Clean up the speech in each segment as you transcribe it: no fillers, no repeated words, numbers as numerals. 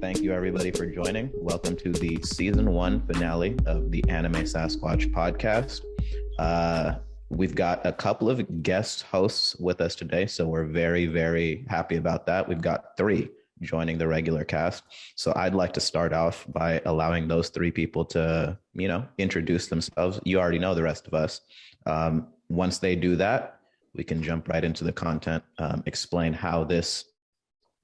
Thank you, everybody, for joining. Welcome to the season 1 finale of the Anime Sasquatch podcast. We've got a couple of guest hosts with us today, so we're very, very happy about that. We've got 3 joining the regular cast. So I'd like to start off by allowing those 3 people to, introduce themselves. You already know the rest of us. Once they do that, we can jump right into the content, explain how this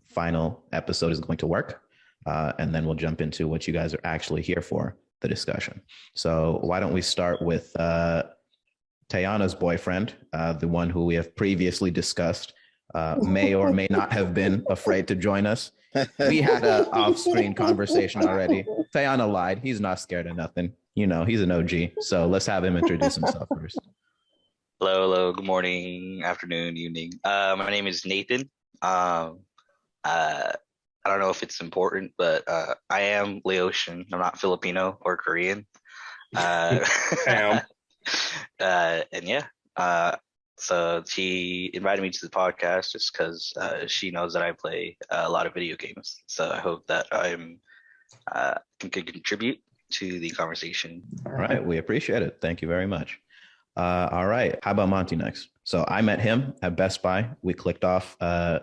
final episode is going to work. And then we'll jump into what you guys are actually here for, the discussion. So why don't we start with Tayana's boyfriend, the one who we have previously discussed, may or may not have been afraid to join us. We had an off-screen conversation already. Tayana lied. He's not scared of nothing. He's an OG. So let's have him introduce himself first. Hello. Good morning, afternoon, evening. My name is Nathan. I don't know if it's important, but I am Laotian. I'm not Filipino or Korean. And yeah. So she invited me to the podcast just because she knows that I play a lot of video games. So I hope that I can contribute to the conversation. All right. We appreciate it. Thank you very much. All right. How about Monty next? So I met him at Best Buy. We clicked off. I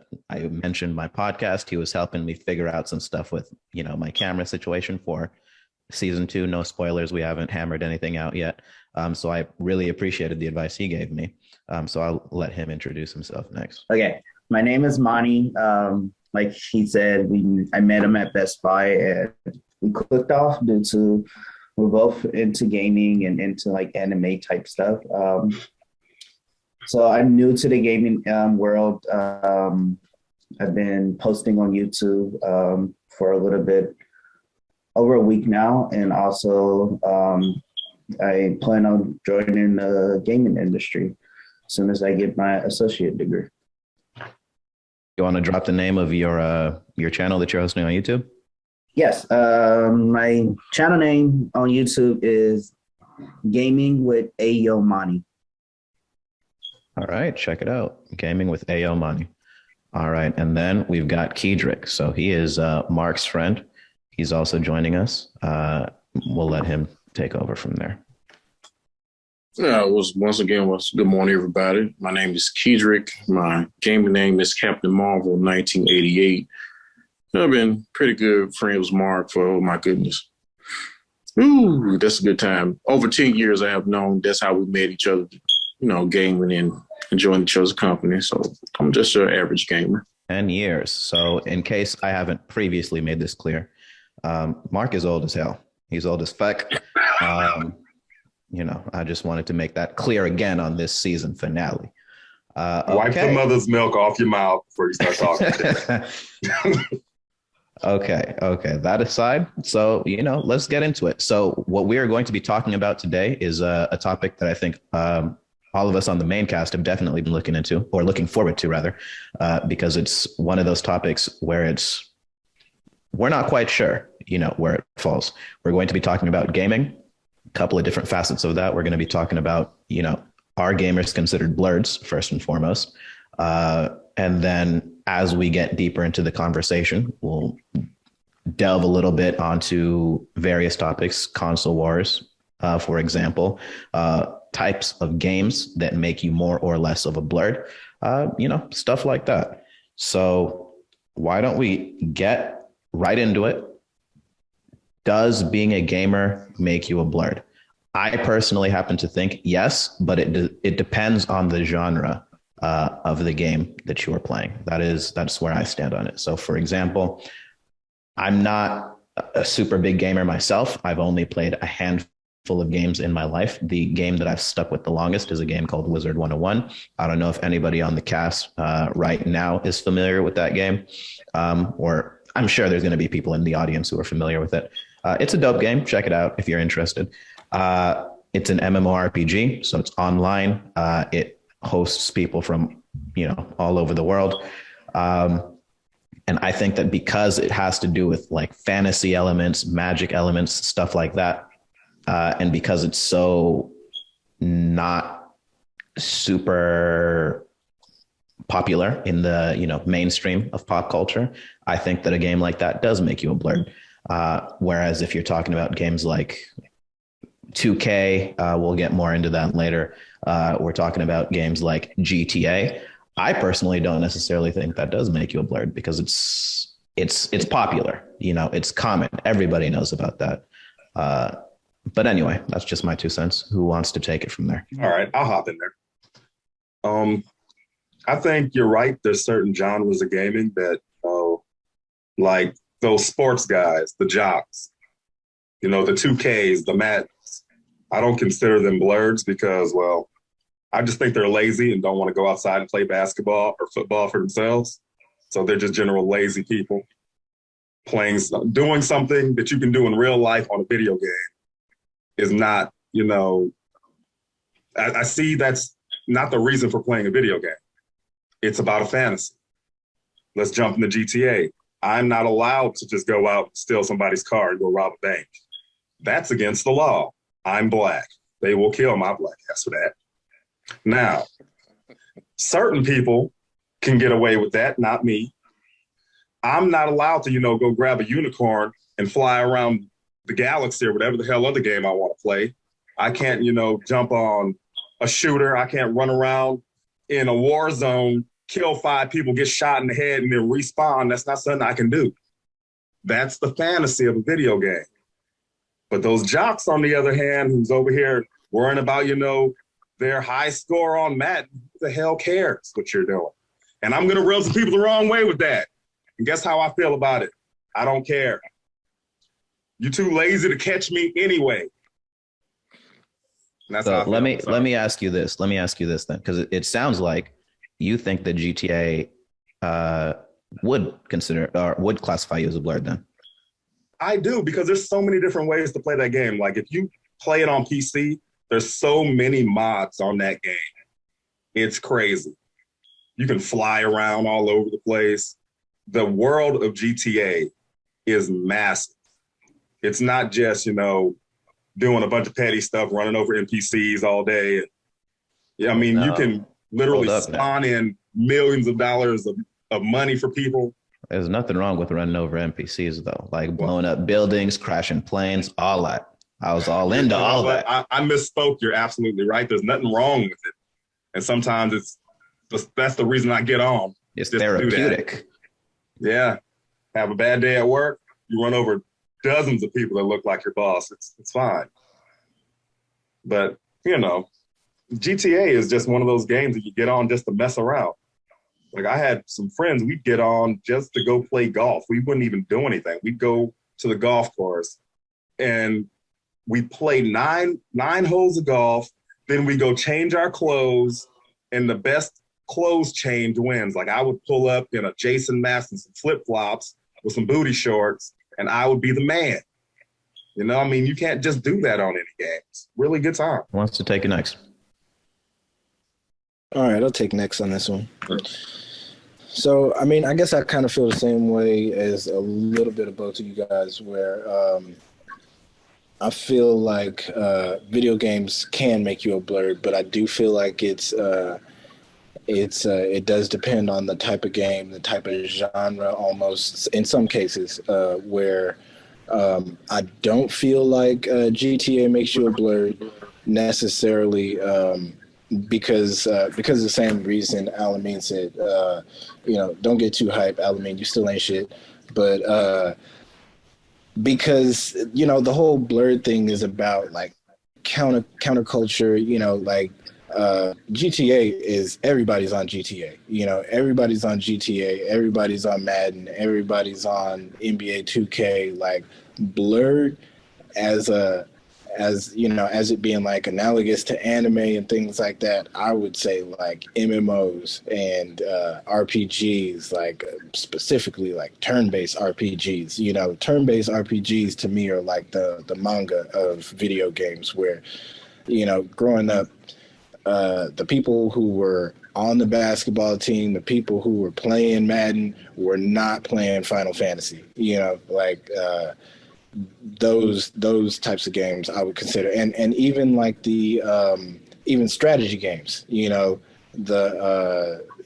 mentioned my podcast. He was helping me figure out some stuff with, my camera situation for season 2. No spoilers. We haven't hammered anything out yet. So I really appreciated the advice he gave me. So I'll let him introduce himself next. Okay. My name is Monty. Like he said, I met him at Best Buy and we clicked off due to we're both into gaming and into like anime type stuff. So I'm new to the gaming world. I've been posting on YouTube for a little bit over a week now. And also I plan on joining the gaming industry as soon as I get my associate degree. You want to drop the name of your channel that you're hosting on YouTube? Yes. My channel name on YouTube is Gaming with Ayo Monty. All right, check it out. Gaming with Ayo Monty. All right, and then we've got Kedrick. So he is Mark's friend. He's also joining us. We'll let him take over from there. Yeah, once again, good morning, everybody. My name is Kedrick. My gaming name is Captain Marvel 1988. I've been pretty good friends with Mark for, oh my goodness. Ooh, that's a good time. Over 10 years I have known. That's how we met each other, gaming and enjoying each other's company. So I'm just an average gamer. 10 years. So in case I haven't previously made this clear, Mark is old as hell. He's old as fuck. I just wanted to make that clear again on this season finale. Wipe the mother's milk off your mouth before you start talking. Okay. That aside, so, let's get into it. So what we are going to be talking about today is a topic that I think all of us on the main cast have definitely been looking forward to rather, because it's one of those topics where we're not quite sure, where it falls. We're going to be talking about gaming, a couple of different facets of that. We're going to be talking about, are gamers considered blurs first and foremost? And then as we get deeper into the conversation, we'll delve a little bit onto various topics, console wars, for example, types of games that make you more or less of a blurred, stuff like that. So why don't we get right into it? Does being a gamer make you a blurred? I personally happen to think yes, but it depends on the genre of the game that you are playing. That's where I stand on it. So for example, I'm not a super big gamer myself. I've only played a handful of games in my life. The game that I've stuck with the longest is a game called Wizard 101. I don't know if anybody on the cast right now is familiar with that game, or I'm sure there's going to be people in the audience who are familiar with it. It's a dope game. Check it out if you're interested. It's an MMORPG, so it's online. It hosts people from, all over the world. And I think that because it has to do with like fantasy elements, magic elements, stuff like that, and because it's so not super popular in the, mainstream of pop culture, I think that a game like that does make you a blurred. Whereas if you're talking about games like 2K, we'll get more into that later. We're talking about games like GTA. I personally don't necessarily think that does make you a blurred because it's popular. It's common. Everybody knows about that. But anyway, that's just my 2 cents. Who wants to take it from there? All right, I'll hop in there. I think you're right. There's certain genres of gaming that, like those sports guys, the jocks, the 2Ks, the Maddens. I don't consider them blurs because, well, I just think they're lazy and don't want to go outside and play basketball or football for themselves. So they're just general lazy people doing something that you can do in real life on a video game is not, I see that's not the reason for playing a video game. It's about a fantasy. Let's jump into GTA. I'm not allowed to just go out and steal somebody's car and go rob a bank. That's against the law. I'm black. They will kill my black ass for that. Now, certain people can get away with that, not me. I'm not allowed to, go grab a unicorn and fly around the galaxy or whatever the hell other game I want to play. I can't, jump on a shooter. I can't run around in a war zone, kill 5 people, get shot in the head, and then respawn. That's not something I can do. That's the fantasy of a video game. But those jocks, on the other hand, who's over here worrying about, their high score on Madden, who the hell cares what you're doing? And I'm going to rub some people the wrong way with that. And guess how I feel about it? I don't care. You're too lazy to catch me anyway. And that's So how I feel. let me ask you this. Let me ask you this then, because it sounds like you think that GTA would consider or would classify you as a blurred then. I do, because there's so many different ways to play that game. Like if you play it on PC, there's so many mods on that game. It's crazy. You can fly around all over the place. The world of GTA is massive. It's not just, doing a bunch of petty stuff, running over NPCs all day. Yeah, I mean, you can literally spawn in millions of dollars of money for people. There's nothing wrong with running over NPCs though, like blowing up buildings, crashing planes, all that. I was all into all that. I misspoke. You're absolutely right. There's nothing wrong with it. And sometimes that's the reason I get on. It's therapeutic. Yeah. Have a bad day at work. You run over dozens of people that look like your boss. It's fine. But, GTA is just one of those games that you get on just to mess around. Like I had some friends, we'd get on just to go play golf. We wouldn't even do anything. We'd go to the golf course and we'd play nine holes of golf. Then we go change our clothes, and the best clothes change wins. Like I would pull up in a Jason Mass and some flip-flops with some booty shorts, and I would be the man. You can't just do that on any games. Really good time. Who wants to take it next? All right, I'll take next on this one. So, I guess I kind of feel the same way as a little bit of both of you guys, where I feel like video games can make you a blurred, but I do feel like it does depend on the type of game, the type of genre, almost in some cases, where I don't feel like GTA makes you a blurred necessarily. Because of the same reason Alameen said, don't get too hype, Alameen, you still ain't shit. But because, the whole blurred thing is about like counterculture, GTA is everybody's on GTA. Everybody's on GTA, everybody's on Madden, everybody's on NBA 2K. Like blurred as it being like analogous to anime and things like that, I would say like MMOs and RPGs, like specifically like turn-based RPGs. Turn-based RPGs to me are like the manga of video games where, growing up, the people who were on the basketball team, the people who were playing Madden were not playing Final Fantasy, those types of games I would consider, and even like the even strategy games,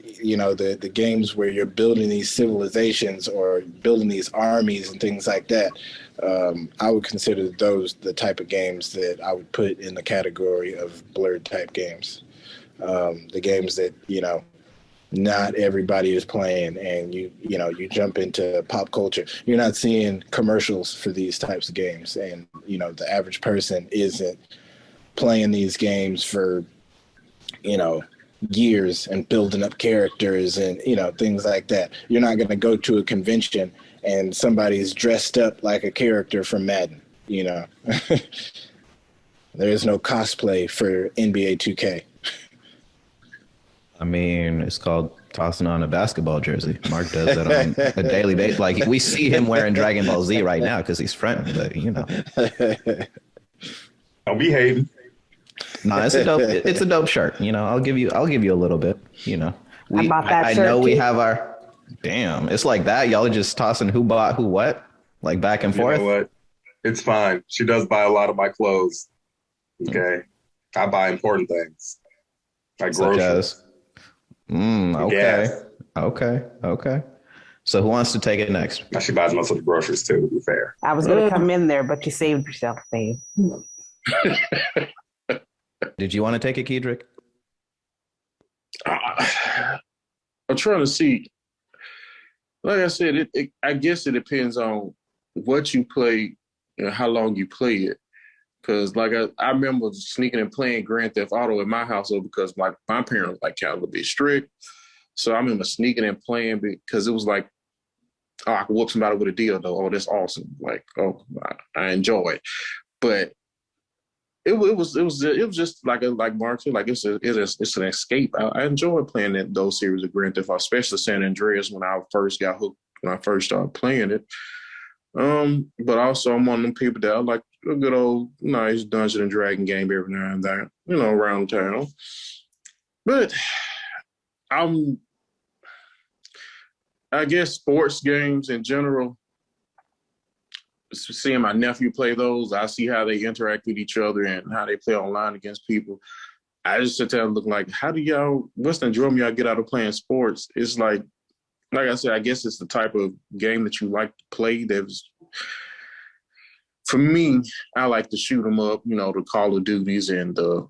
the games where you're building these civilizations or building these armies and things like that. I would consider those the type of games that I would put in the category of blurred type games. The games that not everybody is playing, and you jump into pop culture. You're not seeing commercials for these types of games, and the average person isn't playing these games for years and building up characters and things like that. You're not going to go to a convention and somebody's dressed up like a character from Madden. There is no cosplay for NBA 2K. I mean, it's called tossing on a basketball jersey. Mark does that on a daily basis. Like, we see him wearing Dragon Ball Z right now because he's fronting, but Don't be hating. No, it's a dope shirt. I'll give you a little bit. I bought that I shirt know we too. have our damn. It's like that. Y'all are just tossing who bought who what, like back and forth. You know what? It's fine. She does buy a lot of my clothes. Okay. I buy important things. Like Such groceries. as, okay, Gas. okay. So who wants to take it next? Now she buys most of the groceries too, to be fair. I was going to come in there, but you saved yourself, babe. Did you want to take it, Kedrick? I'm trying to see. Like I said, I guess it depends on what you play and how long you play it. Because I remember sneaking and playing Grand Theft Auto in my household because my parents kind of a little bit strict. So I remember sneaking and playing because it was like, oh, I could whoop somebody with a deal though. Oh, that's awesome. Like, oh, I enjoy it. But it was just like Mark said, like it's an escape. I enjoy playing those series of Grand Theft Auto, especially San Andreas when I first got hooked, when I first started playing it. But also I'm one of them people that I like a good old nice Dungeon and Dragon game every now and then, around town. But I guess sports games in general, seeing my nephew play those, I see how they interact with each other and how they play online against people. I just sit there and look like, what's the enjoyment y'all get out of playing sports? It's like I said, I guess it's the type of game that you like to play. For me, I like to shoot them up, the Call of Duties and the,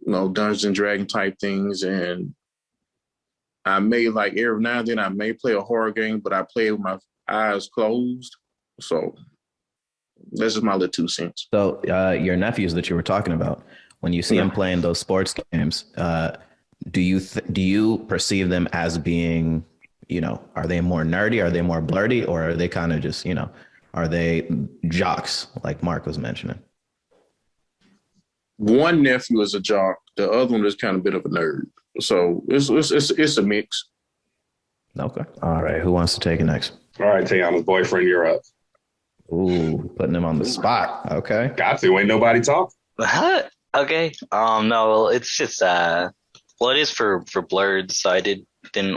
Dungeons and Dragon type things. And I may every now and then I may play a horror game, but I play with my eyes closed. So that's just my little 2 cents. So your nephews that you were talking about, when you see them playing those sports games, do you perceive them as being, are they more nerdy? Are they more blurty? Or are they kind of just, are they jocks like Mark was mentioning? One nephew is a jock. The other one is kind of a bit of a nerd. So it's a mix. Okay. All right. Who wants to take it next? All right, Tayana's boyfriend, you're up. Ooh, putting him on the spot. Okay. Got to. Ain't nobody talk. Okay. No, well, it's just it is for blurred, so I didn't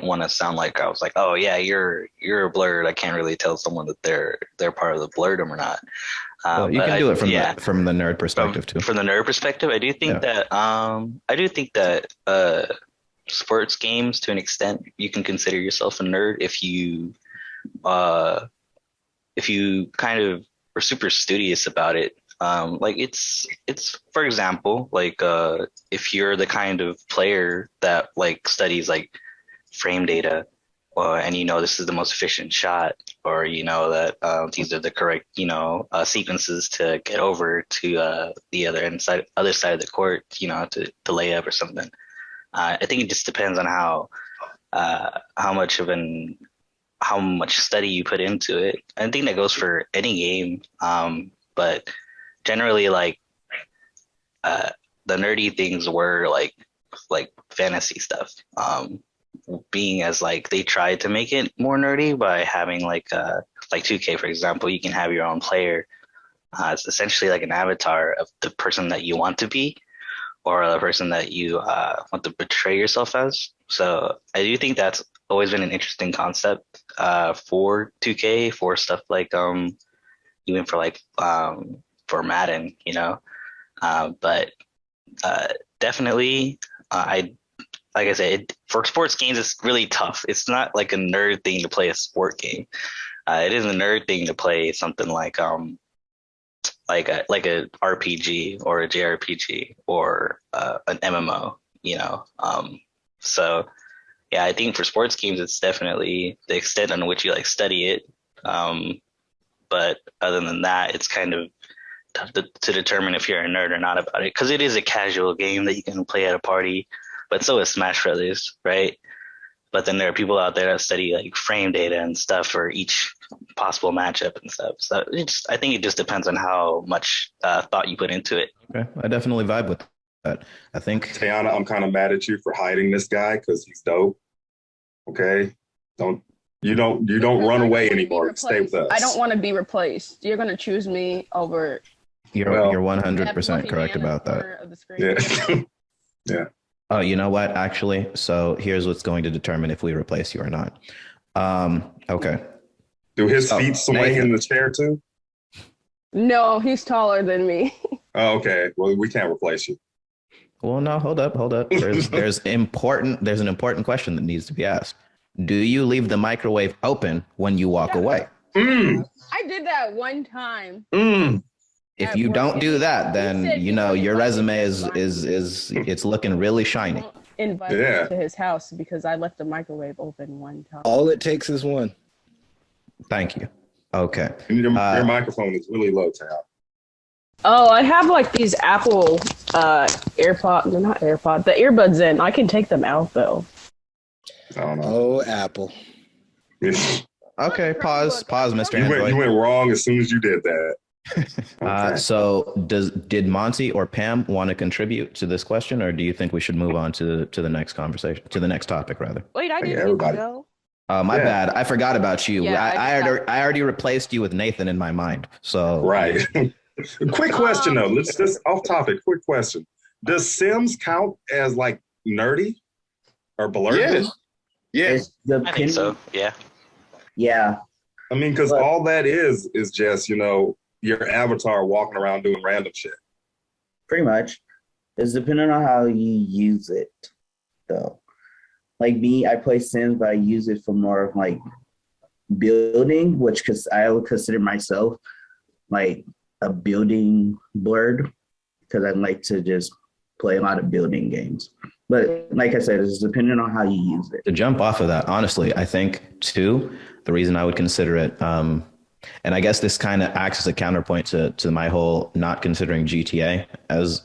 want to sound like I was like, oh yeah, you're a blurred. I can't really tell someone that they're part of the blurrdom or not. Well, you can do it from the nerd perspective too. From the nerd perspective, I do think that sports games, to an extent, you can consider yourself a nerd if you kind of are super studious about it. Like it's for example, like if you're the kind of player that like studies like frame data, and this is the most efficient shot, or that these are the correct sequences to get over to the other side of the court, to lay up or something. I think it just depends on how much study you put into it. I think that goes for any game, but generally, like the nerdy things were like fantasy stuff. Being as like they tried to make it more nerdy by having like 2K, for example, you can have your own player. It's essentially like an avatar of the person that you want to be, or the person that you want to portray yourself as. So I do think that's always been an interesting concept for 2K, for stuff like even for Madden, but definitely like I said, for sports games, it's really tough. It's not like a nerd thing to play a sport game. It is a nerd thing to play something like a RPG or a JRPG or an MMO. So yeah, I think for sports games, it's definitely the extent on which you like study it. But other than that, it's kind of tough to determine if you're a nerd or not about it, because it is a casual game that you can play at a party. But so is Smash Brothers, right? But then there are people out there that study like frame data and stuff for each possible matchup and stuff. So I think it just depends on how much thought you put into it. Okay, I definitely vibe with that. I think Tayana, I'm kind of mad at you for hiding this guy because he's dope. Okay, don't run away anymore. Stay with us. I don't want to be replaced. You're gonna choose me over. you're 100% correct about that. Yeah. Yeah. Oh, you know what? Actually, so here's what's going to determine if we replace you or not. Okay. Do his feet swing in the chair too? No, he's taller than me. Oh, okay. Well, we can't replace you. Well, no, hold up. There's an important question that needs to be asked. Do you leave the microwave open when you walk away? Mm. I did that one time. Mm. If you don't do that, then your resume is it's looking really shiny. Invite him to his house because I left the microwave open one time. All it takes is one. Thank you. Okay. Your microphone is really low, Tam. Oh, I have like these Apple AirPod. No, not AirPod. The earbuds in. I can take them out though. I don't know. Oh, Apple. Okay. Pause, Mr. Android. You went wrong as soon as you did that. Okay. So did Monty or Pam want to contribute to this question, or do you think we should move on to the next conversation, to the next topic rather? Wait, I didn't everybody. go. My bad. I forgot about you. Yeah, I already replaced you with Nathan in my mind. So Right. Quick question though. Let's just off topic. Quick question. Does Sims count as like nerdy or blurred? Yes. I think so. Yeah. Yeah. I mean, because But- all that is just your avatar walking around doing random shit. Pretty much. It's depending on how you use it, though. Like me, I play Sims, but I use it for more of like building, which I would consider myself like a building blurred because I like to just play a lot of building games. But like I said, it's depending on how you use it. to jump off of that, honestly, I think too, the reason I would consider it, and I guess this kind of acts as a counterpoint to my whole not considering GTA as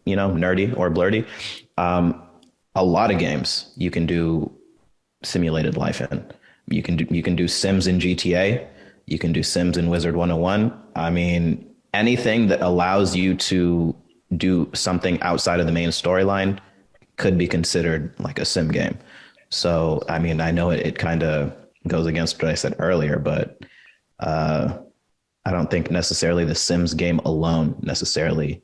nerdy or blurry. A lot of games you can do simulated life in. You can do Sims in GTA. You can do Sims in Wizard 101. I mean, anything that allows you to do something outside of the main storyline could be considered like a sim game. So, I mean, I know it kind of goes against what I said earlier, but I don't think necessarily the Sims game alone necessarily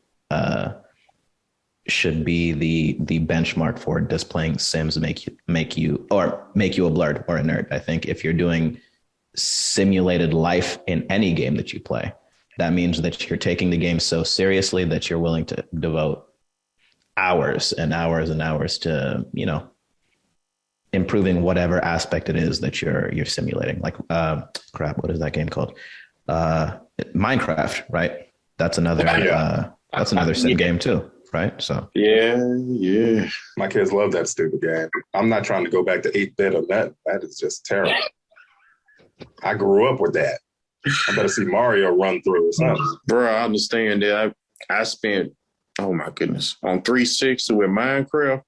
should be the benchmark for displaying Sims make you a blurred or a nerd. I think if you're doing simulated life in any game that you play, that means that you're taking the game so seriously that you're willing to devote hours and hours and hours to improving whatever aspect it is that you're simulating. Like what is that game called? Minecraft, right? That's another sim game too, right? So Yeah. My kids love that stupid game. I'm not trying to go back to 8-bit of that. That is just terrible. I grew up with that. I better see Mario run through or something. Bro, I understand that. I spent, oh my goodness, on 360 with Minecraft.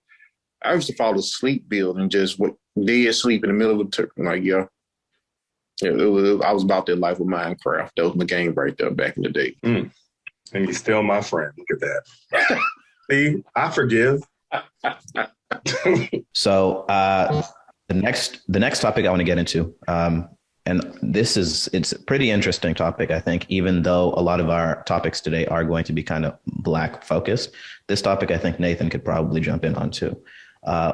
I used to fall asleep building, just dead sleep in the middle of the turn. Like, I was about that life with Minecraft. That was my game right there back in the day. And you're still my friend. Look at that. See, I forgive. So the next topic I want to get into, and it's a pretty interesting topic, I think, even though a lot of our topics today are going to be kind of Black focused. This topic, I think Nathan could probably jump in on too.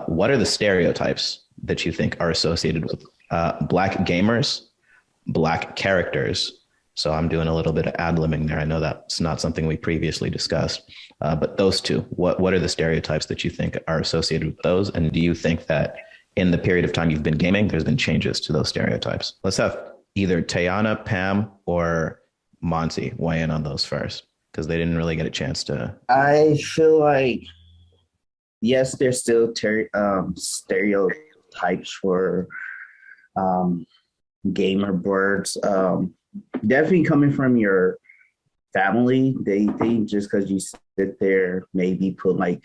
What are the stereotypes that you think are associated with Black gamers, Black characters? So I'm doing a little bit of ad-libbing there. I know that's not something we previously discussed, but those two, what are the stereotypes that you think are associated with those? And do you think that in the period of time you've been gaming, there's been changes to those stereotypes. Let's have either Tayana, Pam, or Monty weigh in on those first, because they didn't really get a chance to. I feel like yes, there's still stereotypes for gamer birds. Definitely coming from your family, they think just because you sit there, maybe put like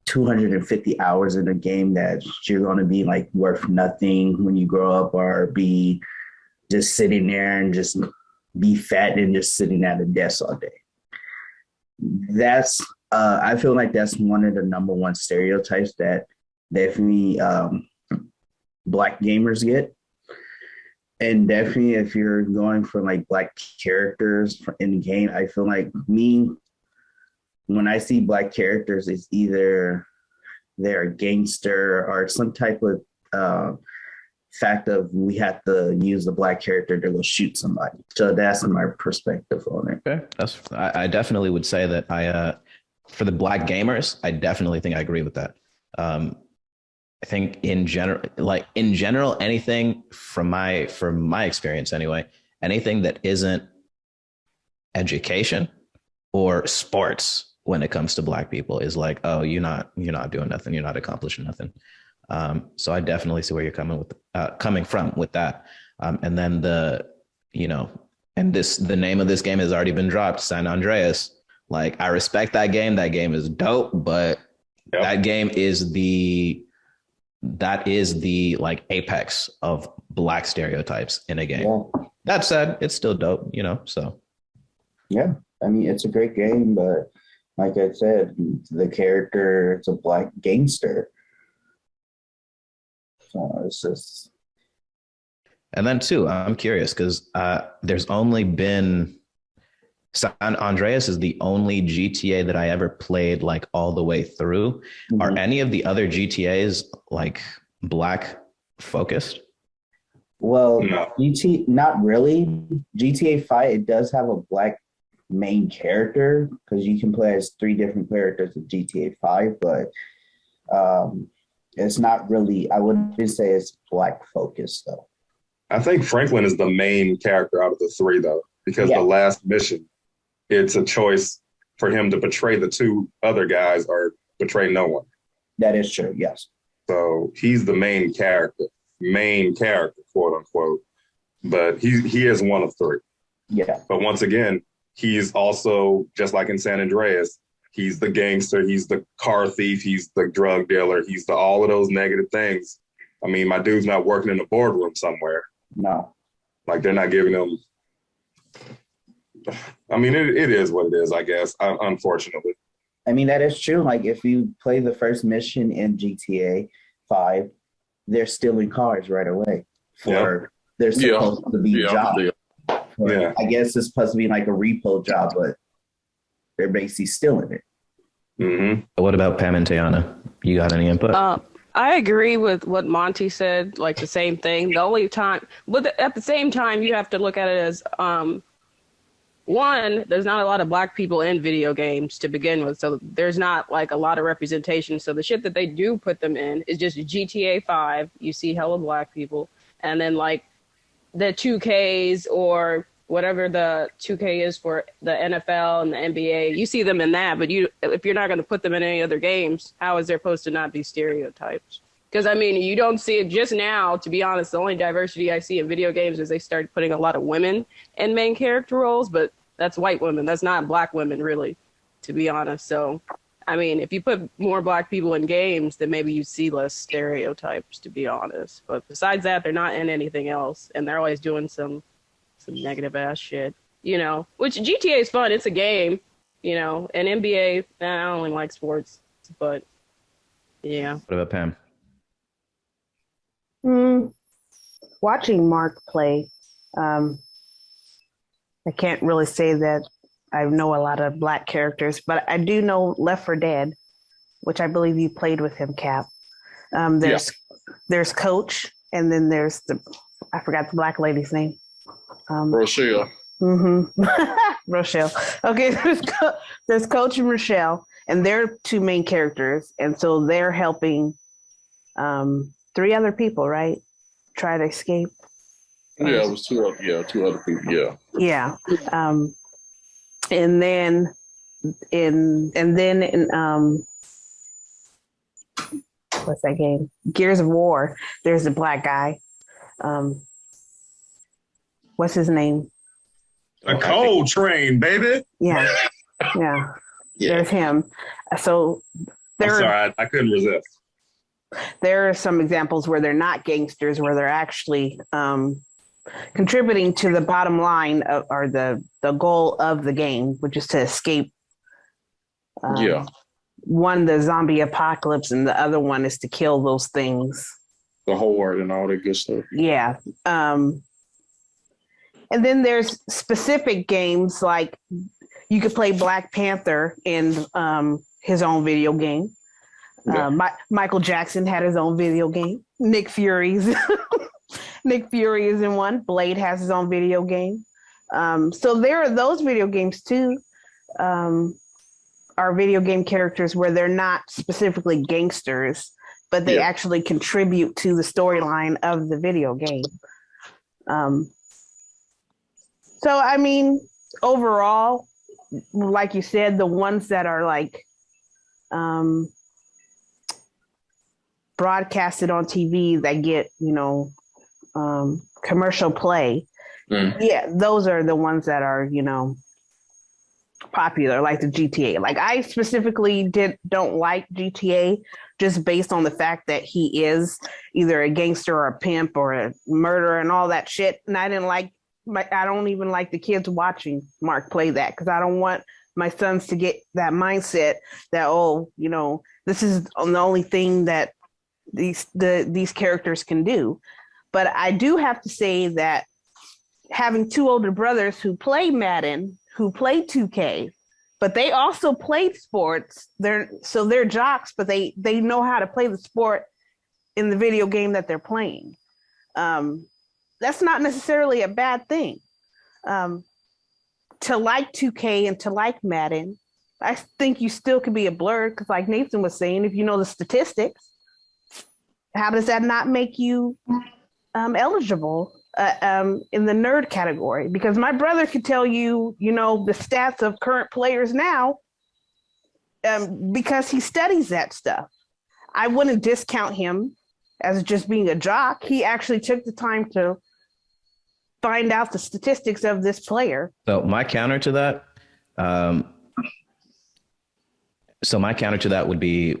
250 hours in a game that you're going to be like worth nothing when you grow up, or be just sitting there and just be fat and just sitting at a desk all day. That's I feel like that's one of the number one stereotypes that definitely Black gamers get. And definitely if you're going for like Black characters in the game, I feel like when I see Black characters, it's either they're a gangster or some type of fact of we have to use the Black character to go shoot somebody. So that's my perspective on it. Okay, I definitely would say that for the Black gamers, I definitely think I agree with that. I think in general, anything from my experience anyway, anything that isn't education or sports when it comes to Black people is like, oh, you're not doing nothing, you're not accomplishing nothing. So I definitely see where you're coming from with that. And then the name of this game has already been dropped, San Andreas. Like, I respect that game. That game is dope, but that game is the like apex of Black stereotypes in a game. Yeah. That said, it's still dope, so. Yeah, I mean, it's a great game, but like I said, the character, it's a Black gangster. So it's just. And then too, I'm curious because there's only been San Andreas is the only GTA that I ever played like all the way through. Mm-hmm. Are any of the other GTAs like Black focused? Well, no. Not really. GTA 5, it does have a Black main character because you can play as 3 different characters in GTA 5, but it's not really, I wouldn't say it's Black focused though. I think Franklin is the main character out of the 3 though, because the last mission, it's a choice for him to betray the 2 other guys or betray no one. That is true, yes. So he's the main character, quote unquote. But he is one of 3. Yeah. But once again, he's also, just like in San Andreas, he's the gangster, he's the car thief, he's the drug dealer, he's all of those negative things. I mean, my dude's not working in a boardroom somewhere. No. Like, they're not giving him. I mean, it is what it is, I guess, unfortunately. I mean, that is true. Like, if you play the first mission in GTA 5, they're stealing cars right away. They're supposed to be jobs. Yeah. I guess it's supposed to be like a repo job, but they're basically stealing it. Mm-hmm. What about Pam and Tayana? You got any input? I agree with what Monty said, like the same thing. The only time, but at the same time, you have to look at it as, one, there's not a lot of Black people in video games to begin with, so there's not like a lot of representation. So the shit that they do put them in is just GTA 5. You see hella Black people, and then like the 2Ks or whatever the 2K is for the NFL and the NBA, you see them in that, but if you're not going to put them in any other games, how is there supposed to not be stereotypes? Because, I mean, you don't see it just now, to be honest. The only diversity I see in video games is they start putting a lot of women in main character roles, but that's white women. That's not Black women, really, to be honest. So, I mean, if you put more Black people in games, then maybe you see less stereotypes, to be honest. But besides that, they're not in anything else, and they're always doing some negative ass shit, which GTA is fun. It's a game, and NBA, I don't really like sports, but yeah. What about Pam? Watching Mark play, I can't really say that I know a lot of Black characters, but I do know Left 4 Dead, which I believe you played with him, Cap. There's Coach, and then there's I forgot the Black lady's name. Rochelle. Rochelle. Okay, there's Coach and Rochelle, and they're 2 main characters, and so they're helping Three other people, right? Try to escape. Yeah, it was two other people. Yeah. Yeah. And then in what's that game? Gears of War. There's a black guy. What's his name? A cold train, baby. Yeah. Yeah. There's him. So I'm sorry, I couldn't resist. there are some examples where they're not gangsters, where they're actually contributing to the bottom line or the goal of the game, which is to escape. One, the zombie apocalypse, and the other one is to kill those things. The horde and all that good stuff. Yeah. And then there's specific games like you could play Black Panther in his own video game. Yeah. Michael Jackson had his own video game. Nick Fury is in one. Blade has his own video game. So there are those video games too. Are video game characters where they're not specifically gangsters, but they actually contribute to the storyline of the video game. So, I mean, overall, like you said, the ones that are like broadcasted on TV that get, commercial play. Yeah, those are the ones that are, popular, like the GTA. Like I specifically don't like GTA just based on the fact that he is either a gangster or a pimp or a murderer and all that shit. And I don't even like the kids watching Mark play that because I don't want my sons to get that mindset that, this is the only thing that these characters can do. But I do have to say that having two older brothers who play Madden, who play 2K, but they also play sports. They're jocks, but they know how to play the sport in the video game that they're playing. That's not necessarily a bad thing. To like 2K and to like Madden, I think you still could be a blur because like Nathan was saying, if you know the statistics, how does that not make you eligible in the nerd category? Because my brother could tell you, the stats of current players now because he studies that stuff. I wouldn't discount him as just being a jock. He actually took the time to find out the statistics of this player. So my counter to that would be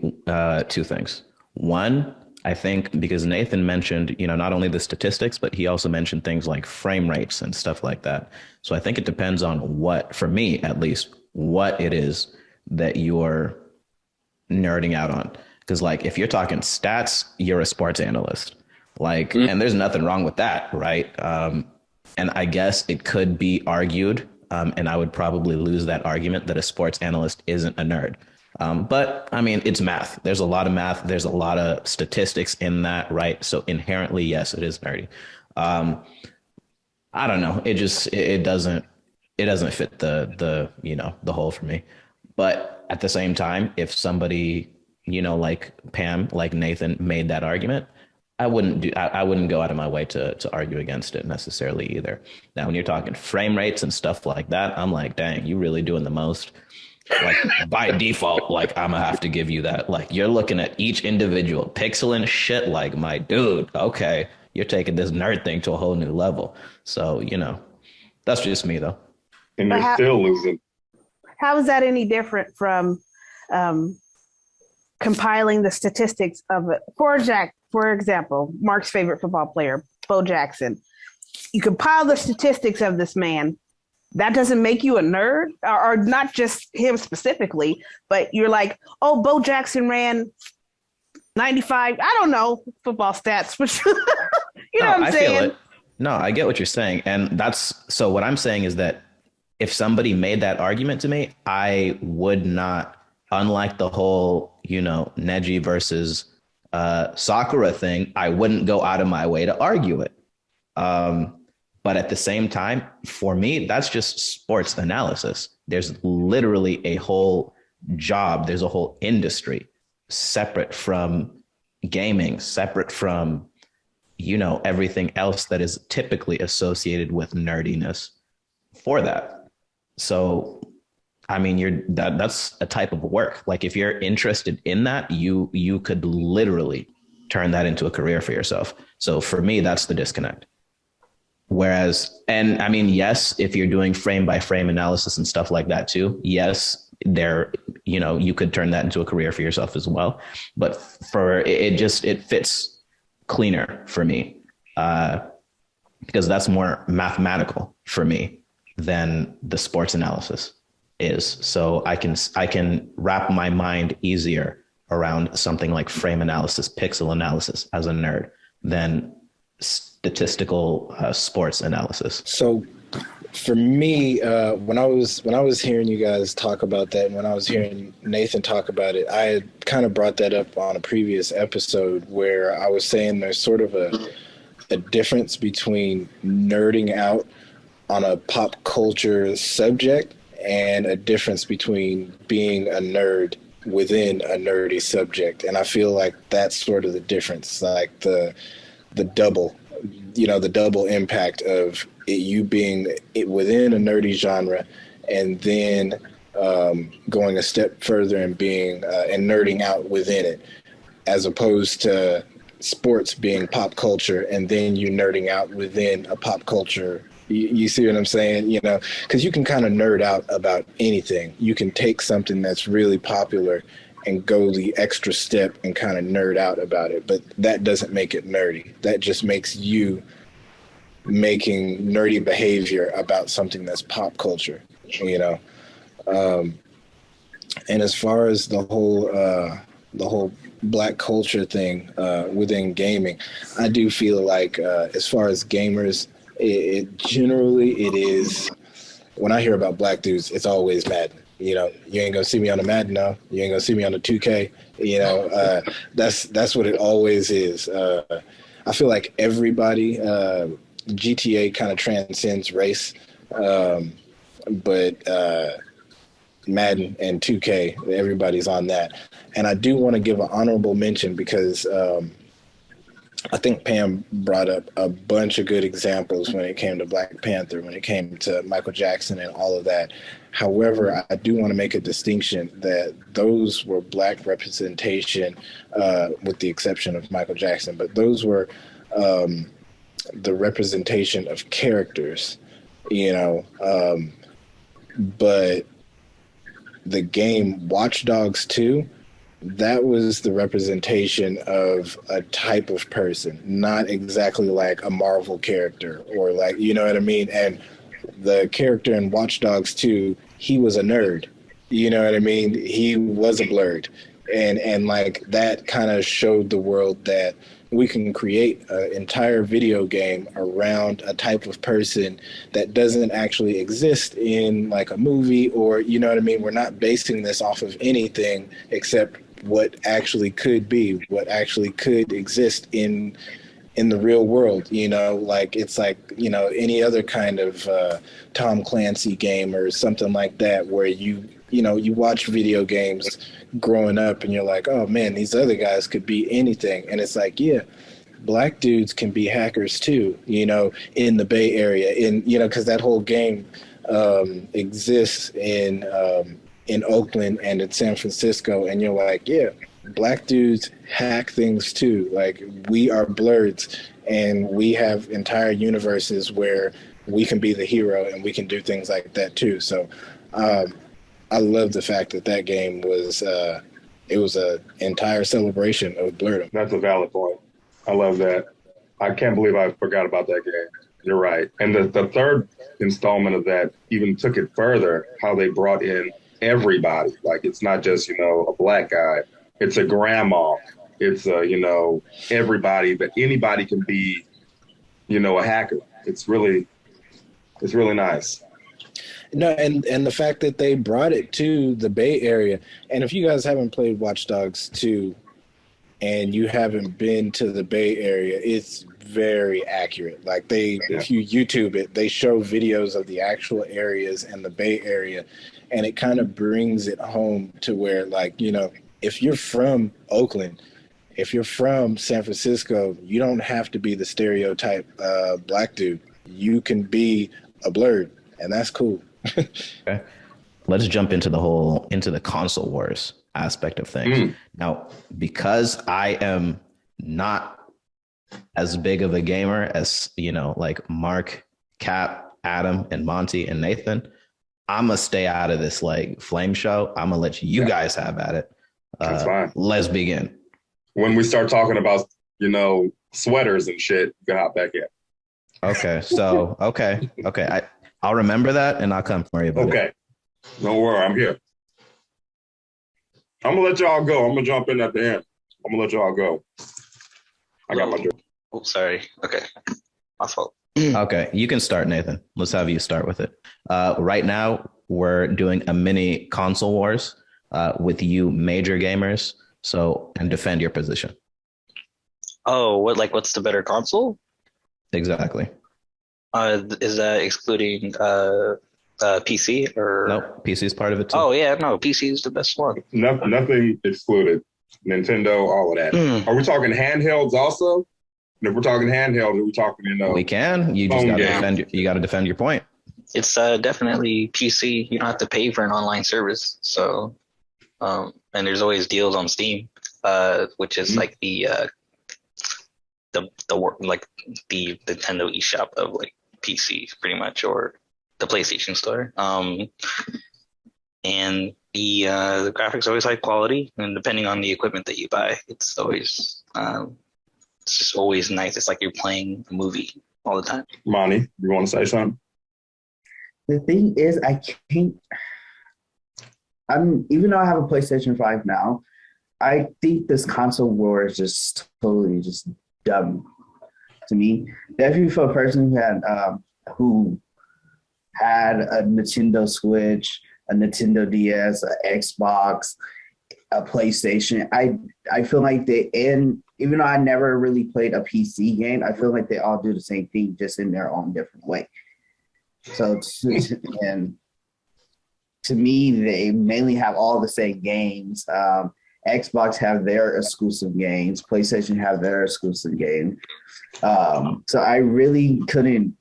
two things. One, I think because Nathan mentioned, not only the statistics, but he also mentioned things like frame rates and stuff like that. So I think it depends on for me at least, what it is that you're nerding out on. Because like if you're talking stats, you're a sports analyst. And there's nothing wrong with that, right? And I guess it could be argued, and I would probably lose that argument that a sports analyst isn't a nerd. But I mean, it's math. There's a lot of math. There's a lot of statistics in that, right? So inherently, yes, it is nerdy. I don't know. It doesn't fit the hole for me. But at the same time, if somebody, like Pam, like Nathan made that argument, I wouldn't go out of my way to argue against it necessarily either. Now, when you're talking frame rates and stuff like that, I'm like, dang, you really doing the most. Like by default, like I'm gonna have to give you that. Like you're looking at each individual pixel and shit. Like my dude, okay, you're taking this nerd thing to a whole new level. So that's just me though. And you're still losing. How is that any different from compiling the statistics of it? For example, Mark's favorite football player, Bo Jackson. You compile the statistics of this man. That doesn't make you a nerd, or not just him specifically, but you're like, oh, Bo Jackson ran 95. I don't know football stats, but what I'm saying? Feel it. No, I get what you're saying. And so what I'm saying is that if somebody made that argument to me, I would not, unlike the whole, Neji versus Sakura thing, I wouldn't go out of my way to argue it. But at the same time, for me, that's just sports analysis. There's literally a whole job. There's a whole industry separate from, gaming, separate from, you know, everything else that is typically associated with nerdiness for that. So, I mean, that's a type of work. Like if you're interested in that, you could literally turn that into a career for yourself. So for me, that's the disconnect. Whereas, and I mean, yes, if you're doing frame by frame analysis and stuff like that too, yes, there, you know, you could turn that into a career for yourself as well. But for it fits cleaner for me, because that's more mathematical for me than the sports analysis is. So I can wrap my mind easier around something like frame analysis, pixel analysis as a nerd than statistical sports analysis. So for me, when I was hearing you guys talk about that, and when I was hearing Nathan talk about it, I had kind of brought that up on a previous episode where I was saying there's sort of a difference between nerding out on a pop culture subject and a difference between being a nerd within a nerdy subject. And I feel like that's sort of the difference, like the double, you know, the double impact of you being within a nerdy genre and then going a step further and being and nerding out within it, as opposed to sports being pop culture and then you nerding out within a pop culture. You see what I'm saying? You know, because you can kind of nerd out about anything. You can take something that's really popular and go the extra step and kind of nerd out about it. But that doesn't make it nerdy. That just makes you making nerdy behavior about something that's pop culture, you know? And as far as the whole Black culture thing within gaming, I do feel like as far as gamers, it generally is, when I hear about Black dudes, it's always Madden. You know, you ain't gonna see me on the Madden now. You ain't gonna see me on the 2K. You know, that's what it always is. I feel like everybody, GTA kind of transcends race, but Madden and 2K, everybody's on that. And I do want to give an honorable mention because I think Pam brought up a bunch of good examples when it came to Black Panther, when it came to Michael Jackson and all of that. However, I do want to make a distinction that those were Black representation, with the exception of Michael Jackson, but those were the representation of characters, you know. But the game Watch Dogs 2, that was the representation of a type of person, not exactly like a Marvel character or like, you know what I mean? And the character in Watch Dogs 2, he was a nerd. You know what I mean? He was a blurred. And like that kind of showed the world that we can create an entire video game around a type of person that doesn't actually exist in like a movie, or, you know what I mean? We're not basing this off of anything except what actually could be, what actually could exist in the real world, you know. Like it's like, you know, any other kind of Tom Clancy game or something like that, where you know, you watch video games growing up and you're like, oh man, these other guys could be anything. And it's like, yeah, Black dudes can be hackers too, you know, in the Bay Area, you know, because that whole game exists in Oakland and in San Francisco. And you're like, yeah, Black dudes hack things too. Like, we are blurs and we have entire universes where we can be the hero and we can do things like that too. So I love the fact that game was it was an entire celebration of blerdom. That's a valid point. I love that. I can't believe I forgot about that game. You're right. And the third installment of that even took it further, how they brought in everybody. Like, it's not just, you know, a Black guy. It's a grandma. It's you know, everybody, that anybody can be, you know, a hacker. It's really nice. No, and the fact that they brought it to the Bay Area, and if you guys haven't played Watch Dogs 2 and you haven't been to the Bay Area, it's very accurate. Like if you YouTube it, they show videos of the actual areas and the Bay Area, and it kind of brings it home to where, like, you know, if you're from Oakland if you're from San Francisco, you don't have to be the stereotype black dude. You can be a blurred, and that's cool. Okay. Let's jump into the console wars aspect of things. Now, because I am not as big of a gamer as, like Mark, Cap, Adam, and Monty and Nathan, I'm gonna stay out of this like flame show. I'm gonna let you guys have at it. That's fine. Let's begin. When we start talking about, sweaters and shit, you can hop back in. Okay. So, okay. I'll remember that and I'll come for you. Okay. Don't worry. I'm here. I'm going to let y'all go. I'm going to jump in at the end. I'm going to let y'all go. I got my drink. Oh, sorry. Okay. My fault. Okay. You can start, Nathan. Let's have you start with it. Right now, we're doing a mini console wars with you major gamers. So, and defend your position. Oh, what's the better console? Exactly. Is that excluding PC or? Nope. PC is part of it too. Oh yeah, no, PC is the best one. Nothing excluded. Nintendo, all of that. Are we talking handhelds also? And if we're talking handhelds, are we talking, We can. You just got to defend your point. It's definitely PC. You don't have to pay for an online service. So, and there's always deals on Steam, which is like the Nintendo eShop of like PC pretty much, or the PlayStation Store. And the graphics are always high quality, and depending on the equipment that you buy, it's always it's just always nice. It's like you're playing a movie all the time. Monty, you want to say something? The thing is, I can't. Even though I have a PlayStation 5 now, I think this console war is just totally just dumb to me. Definitely for a person who had a Nintendo Switch, a Nintendo DS, an Xbox, a PlayStation. I feel like even though I never really played a PC game, I feel like they all do the same thing, just in their own different way. So, and to me, they mainly have all the same games. Xbox have their exclusive games. PlayStation have their exclusive game. So I really couldn't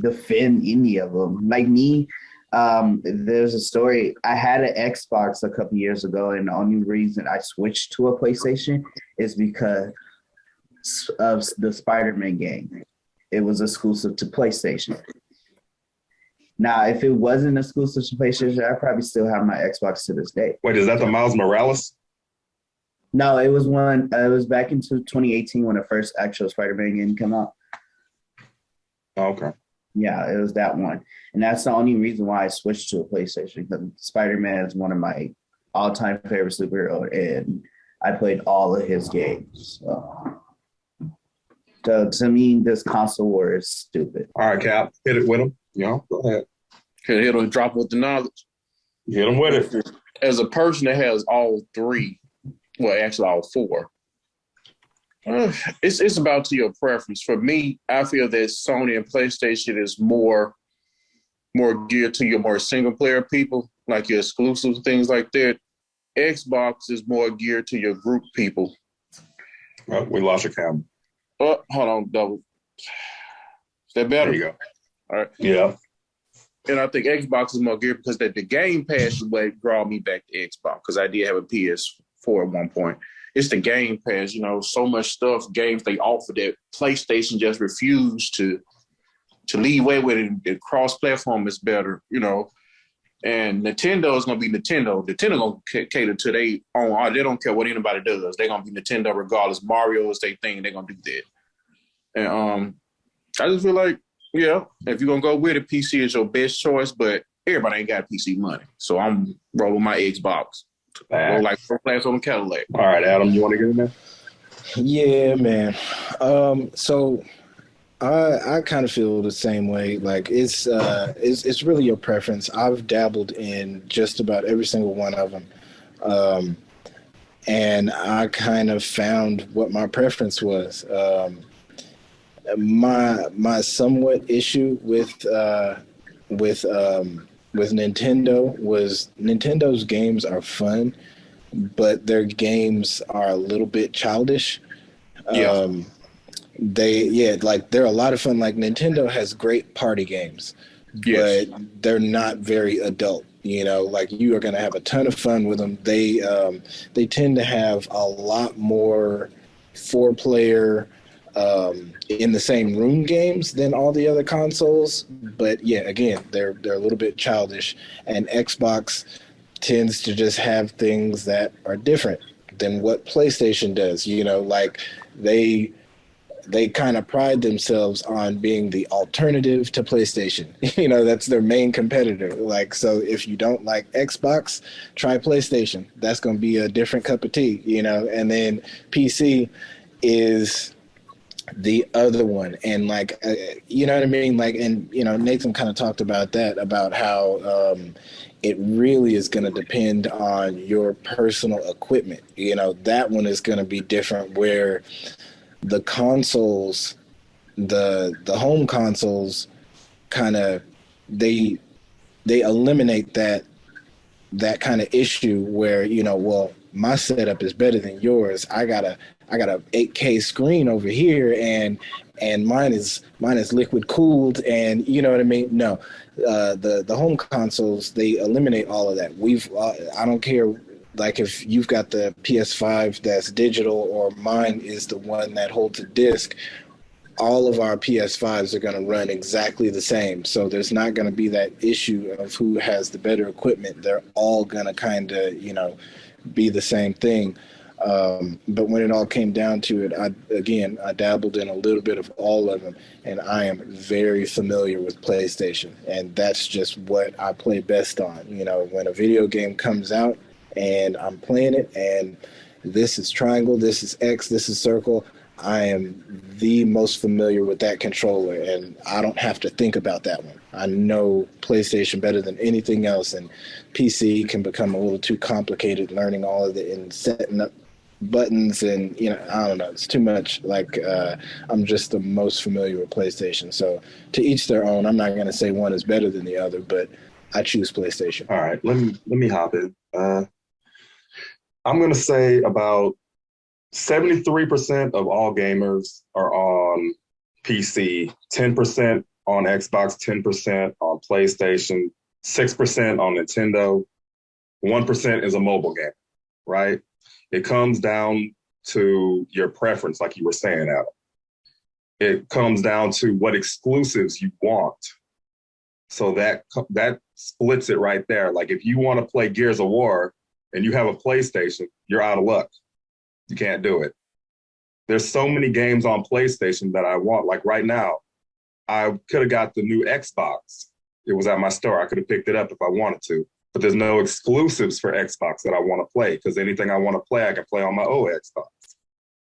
defend any of them. Like me, there's a story. I had an Xbox a couple years ago, and the only reason I switched to a PlayStation is because of the Spider-Man game. It was exclusive to PlayStation. Now, if it wasn't exclusive to PlayStation, I probably still have my Xbox to this day. Wait, is that the Miles Morales? No, it was one. It was back in 2018 when the first actual Spider-Man game came out. Oh, okay. Yeah, it was that one, and that's the only reason why I switched to a PlayStation. Because Spider-Man is one of my all-time favorite superhero, and I played all of his games. So to me, this console war is stupid. All right, Cap, hit it with him. Go ahead. Hit him, drop with the knowledge. Hit him with it. As a person that has all three, well, actually all four, it's about to your preference. For me, I feel that Sony and PlayStation is more geared to your more single player people, like your exclusives, things like that. Xbox is more geared to your group people. We lost your camera. Oh, hold on, double. Is that better? There you go. All right. Yeah. And I think Xbox is more geared because the Game Pass is what draw me back to Xbox, because I did have a PS4 at one point. It's the Game Pass, so much stuff, games they offer that PlayStation just refused to lead away with it. The cross-platform is better, And Nintendo is going to be Nintendo. Nintendo going to cater to their own. They don't care what anybody does. They're going to be Nintendo regardless. Mario is their thing. They're going to do that. And I just feel like, yeah, if you're going to go with it, PC is your best choice, but everybody ain't got PC money. So I'm rolling my Xbox. Roll like first class on the Cadillac. All right, Adam, you want to get in there? Yeah, man. So I kind of feel the same way. Like it's really your preference. I've dabbled in just about every single one of them, and I kind of found what my preference was. My somewhat issue with Nintendo was Nintendo's games are fun, but their games are a little bit childish. Yeah. They're a lot of fun. Like Nintendo has great party games, Yes. but they're not very adult. Like you are going to have a ton of fun with them. They tend to have a lot more 4-player in the same room games than all the other consoles. But yeah, again, they're a little bit childish, and Xbox tends to just have things that are different than what PlayStation does. Like they kind of pride themselves on being the alternative to PlayStation. That's their main competitor. Like, so if you don't like Xbox, try PlayStation. That's going to be a different cup of tea, and then PC is the other one. And like, you know what I mean? Like, and, Nathan kind of talked about that, about how, it really is going to depend on your personal equipment. That one is going to be different, where the consoles, the home consoles, kind of they eliminate that kind of issue where well, my setup is better than yours. I got a 8K screen over here, and mine is liquid cooled, and you know what I mean. No, the home consoles, they eliminate all of that. I don't care. Like if you've got the PS5 that's digital, or mine is the one that holds a disc, all of our PS5s are going to run exactly the same. So there's not going to be that issue of who has the better equipment. They're all going to kind of, be the same thing. But when it all came down to it, I dabbled in a little bit of all of them, and I am very familiar with PlayStation. And that's just what I play best on. When a video game comes out, and I'm playing it, and this is triangle, this is X, this is circle, I am the most familiar with that controller, and I don't have to think about that one. I know PlayStation better than anything else, and PC can become a little too complicated learning all of it and setting up buttons, and I don't know, it's too much. Like I'm just the most familiar with PlayStation. So to each their own. I'm not going to say one is better than the other, but I choose PlayStation. All right, let me hop in. I'm going to say about 73% of all gamers are on PC, 10% on Xbox, 10% on PlayStation, 6% on Nintendo, 1% is a mobile game, right? It comes down to your preference, like you were saying, Adam. It comes down to what exclusives you want. So that splits it right there. Like if you want to play Gears of War and you have a PlayStation, you're out of luck. You can't do it. There's so many games on PlayStation that I want. Like right now, I could have got the new Xbox. It was at my store. I could have picked it up if I wanted to. But there's no exclusives for Xbox that I want to play, because anything I want to play, I can play on my old Xbox.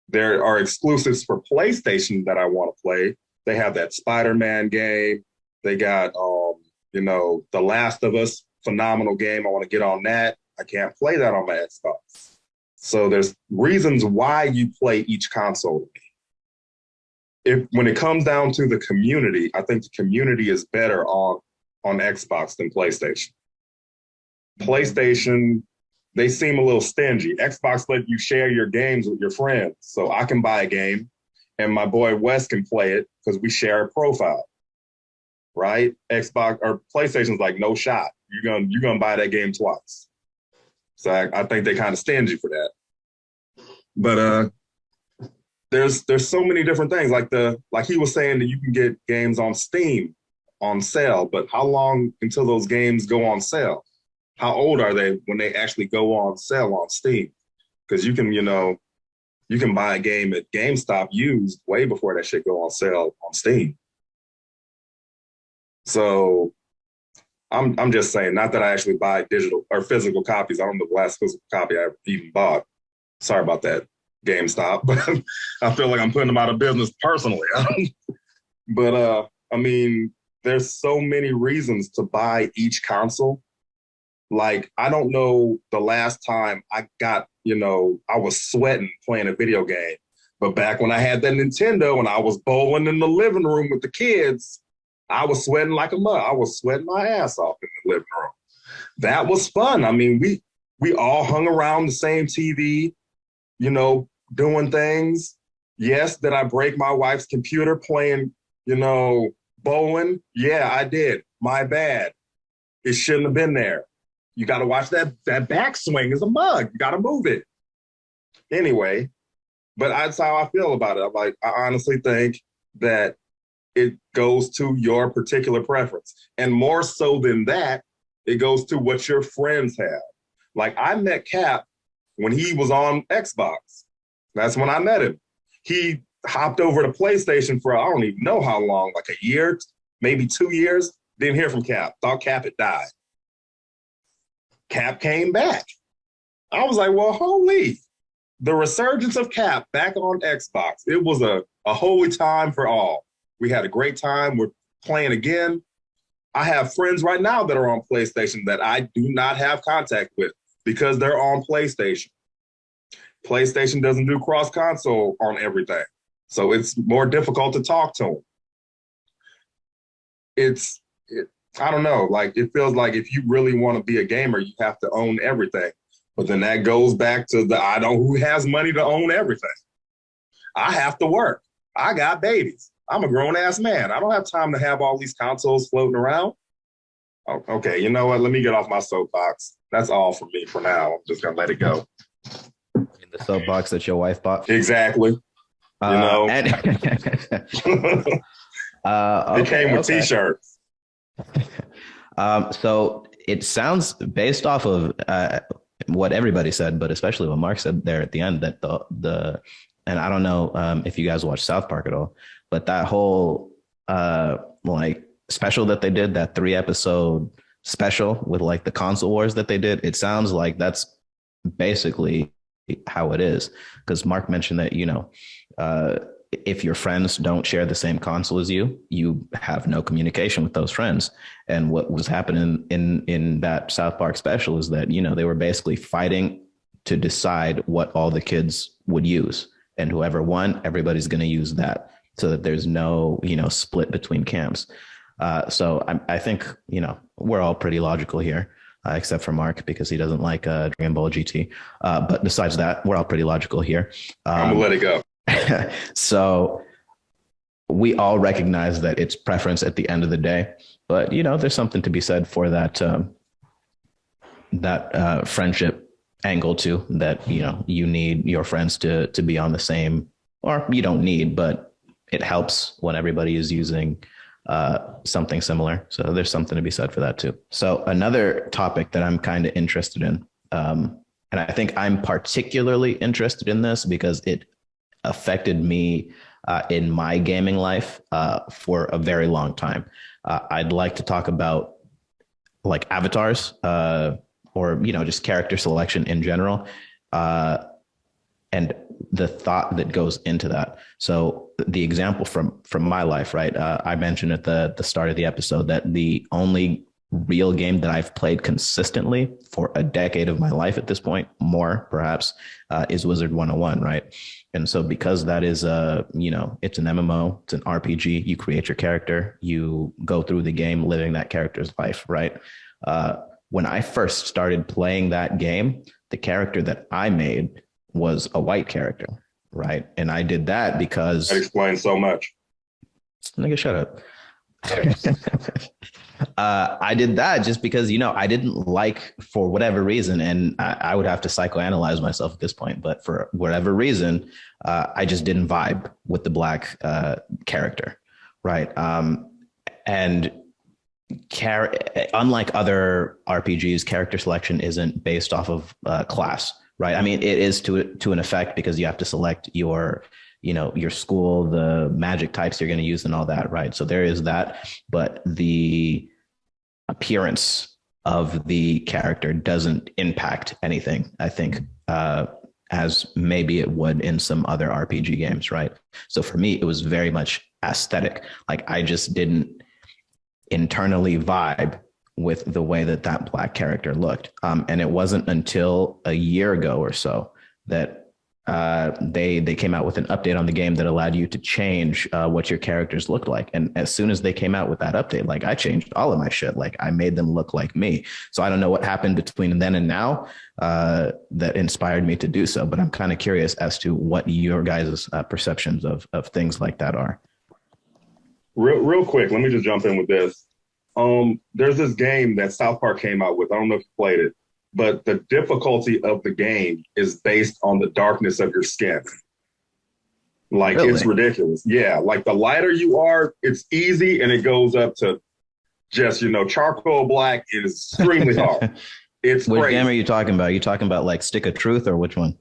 There are exclusives for PlayStation that I want to play. They have that Spider-Man game. They got, The Last of Us, phenomenal game. I want to get on that. I can't play that on my Xbox. So there's reasons why you play each console. When it comes down to the community, I think the community is better on Xbox than PlayStation. PlayStation, they seem a little stingy. Xbox let you share your games with your friends. So I can buy a game and my boy Wes can play it because we share a profile, right? Xbox or PlayStation's like, no shot. You're gonna buy that game twice. So I think they kind of stingy for that. But there's so many different things. Like he was saying that you can get games on Steam on sale, but how long until those games go on sale? How old are they when they actually go on sale on Steam? Because you can buy a game at GameStop used way before that shit go on sale on Steam. So I'm just saying, not that I actually buy digital or physical copies. I don't know the last physical copy I even bought. Sorry about that, GameStop, but I feel like I'm putting them out of business personally. But there's so many reasons to buy each console. Like, I don't know the last time I got, I was sweating playing a video game. But back when I had that Nintendo and I was bowling in the living room with the kids, I was sweating like a mug. I was sweating my ass off in the living room. That was fun. We all hung around the same TV, you know, doing things. Yes, did I break my wife's computer playing, you know, bowling? Yeah, I did. My bad. It shouldn't have been there. You got to watch that backswing is a mug. You got to move it. Anyway, but that's how I feel about it. I'm like, I honestly think that it goes to your particular preference. And more so than that, it goes to what your friends have. Like I met Cap when he was on Xbox. That's when I met him. He hopped over to PlayStation for I don't even know how long, like a year, maybe 2 years. Didn't hear from Cap. Thought Cap had died. Cap came back. I was like, well, holy, the resurgence of Cap back on Xbox. It was a holy time for all. We had a great time. We're playing again. I have friends right now that are on PlayStation that I do not have contact with because they're on PlayStation. PlayStation doesn't do cross console on everything. So it's more difficult to talk to them. I don't know, like it feels like if you really want to be a gamer, you have to own everything. But then that goes back to who has money to own everything. I have to work. I got babies. I'm a grown ass man. I don't have time to have all these consoles floating around. Oh, okay, you know what? Let me get off my soapbox. That's all for me for now. I'm just gonna let it go. The soapbox that your wife bought. Exactly. You know, it came with T-shirts. So it sounds based off of what everybody said, but especially what Mark said there at the end, that the and I don't know if you guys watch South Park at all, but that whole like special that they did, that 3-episode special with like the console wars that they did, it sounds like that's basically how it is. Because Mark mentioned that, you know, if your friends don't share the same console as you, you have no communication with those friends. And what was happening in that South Park special is that, you know, they were basically fighting to decide what all the kids would use. And whoever won, everybody's going to use that, so that there's no, you know, split between camps. So I think, you know, we're all pretty logical here, except for Mark, because he doesn't like Dragon Ball GT. But besides that, we're all pretty logical here. I'm gonna let it go. So we all recognize that it's preference at the end of the day, but you know, there's something to be said for that friendship angle too. That, you know, you need your friends to be on the same, or you don't need, but it helps when everybody is using something similar. So there's something to be said for that too. So another topic that I'm kind of interested in, and I think I'm particularly interested in this because it affected me in my gaming life for a very long time. I'd like to talk about like avatars or, you know, just character selection in general, and the thought that goes into that. So the example from my life, right? I mentioned at the start of the episode that the only real game that I've played consistently for a decade of my life at this point, more perhaps, is Wizard 101, right? And so because that is you know, it's an MMO, it's an RPG, you create your character, you go through the game living that character's life, right? When I first started playing that game, the character that I made was a white character, right? And I did that because... That explains so much. Nigga, shut up. I did that just because, you know, I didn't like, for whatever reason, and I would have to psychoanalyze myself at this point, but for whatever reason, I just didn't vibe with the black character, right? And unlike other RPGs, character selection isn't based off of class, right? I mean, it is to an effect, because you have to select your, you know, your school, the magic types you're going to use and all that, right? So there is that, but the appearance of the character doesn't impact anything, I think, as maybe it would in some other RPG games, right? So for me, it was very much aesthetic. Like I just didn't internally vibe with the way that black character looked. And it wasn't until a year ago or so that they came out with an update on the game that allowed you to change what your characters looked like. And as soon as they came out with that update, like I changed all of my shit. Like I made them look like me. So I don't know what happened between then and now that inspired me to do so. But I'm kind of curious as to what your guys' perceptions of things like that are. Real quick, let me just jump in with this. There's this game that South Park came out with. I don't know if you played it, but the difficulty of the game is based on the darkness of your skin. Like, Really? It's ridiculous. Yeah, like the lighter you are, it's easy, and it goes up to just, charcoal black is extremely hard. It's Which crazy. game are you talking about? Are you talking about like Stick of Truth or which one?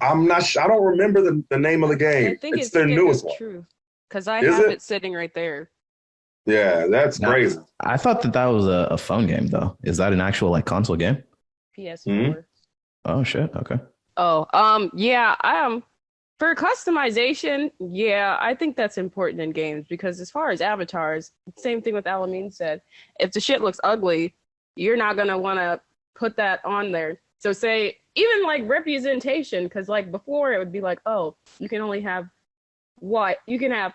I'm not sure. I don't remember the name of the game. I think It's their newest one. True. Because I Is have it? it sitting right there. Yeah, that's No. crazy. I thought that was a phone game though. Is that an actual like console game? PS4. Oh shit. Okay. Oh, yeah. For customization, yeah, I think that's important in games because as far as avatars, same thing with Alameen said. If the shit looks ugly, you're not gonna want to put that on there. So say even like representation, because like before it would be like, oh, you can only have white. You can have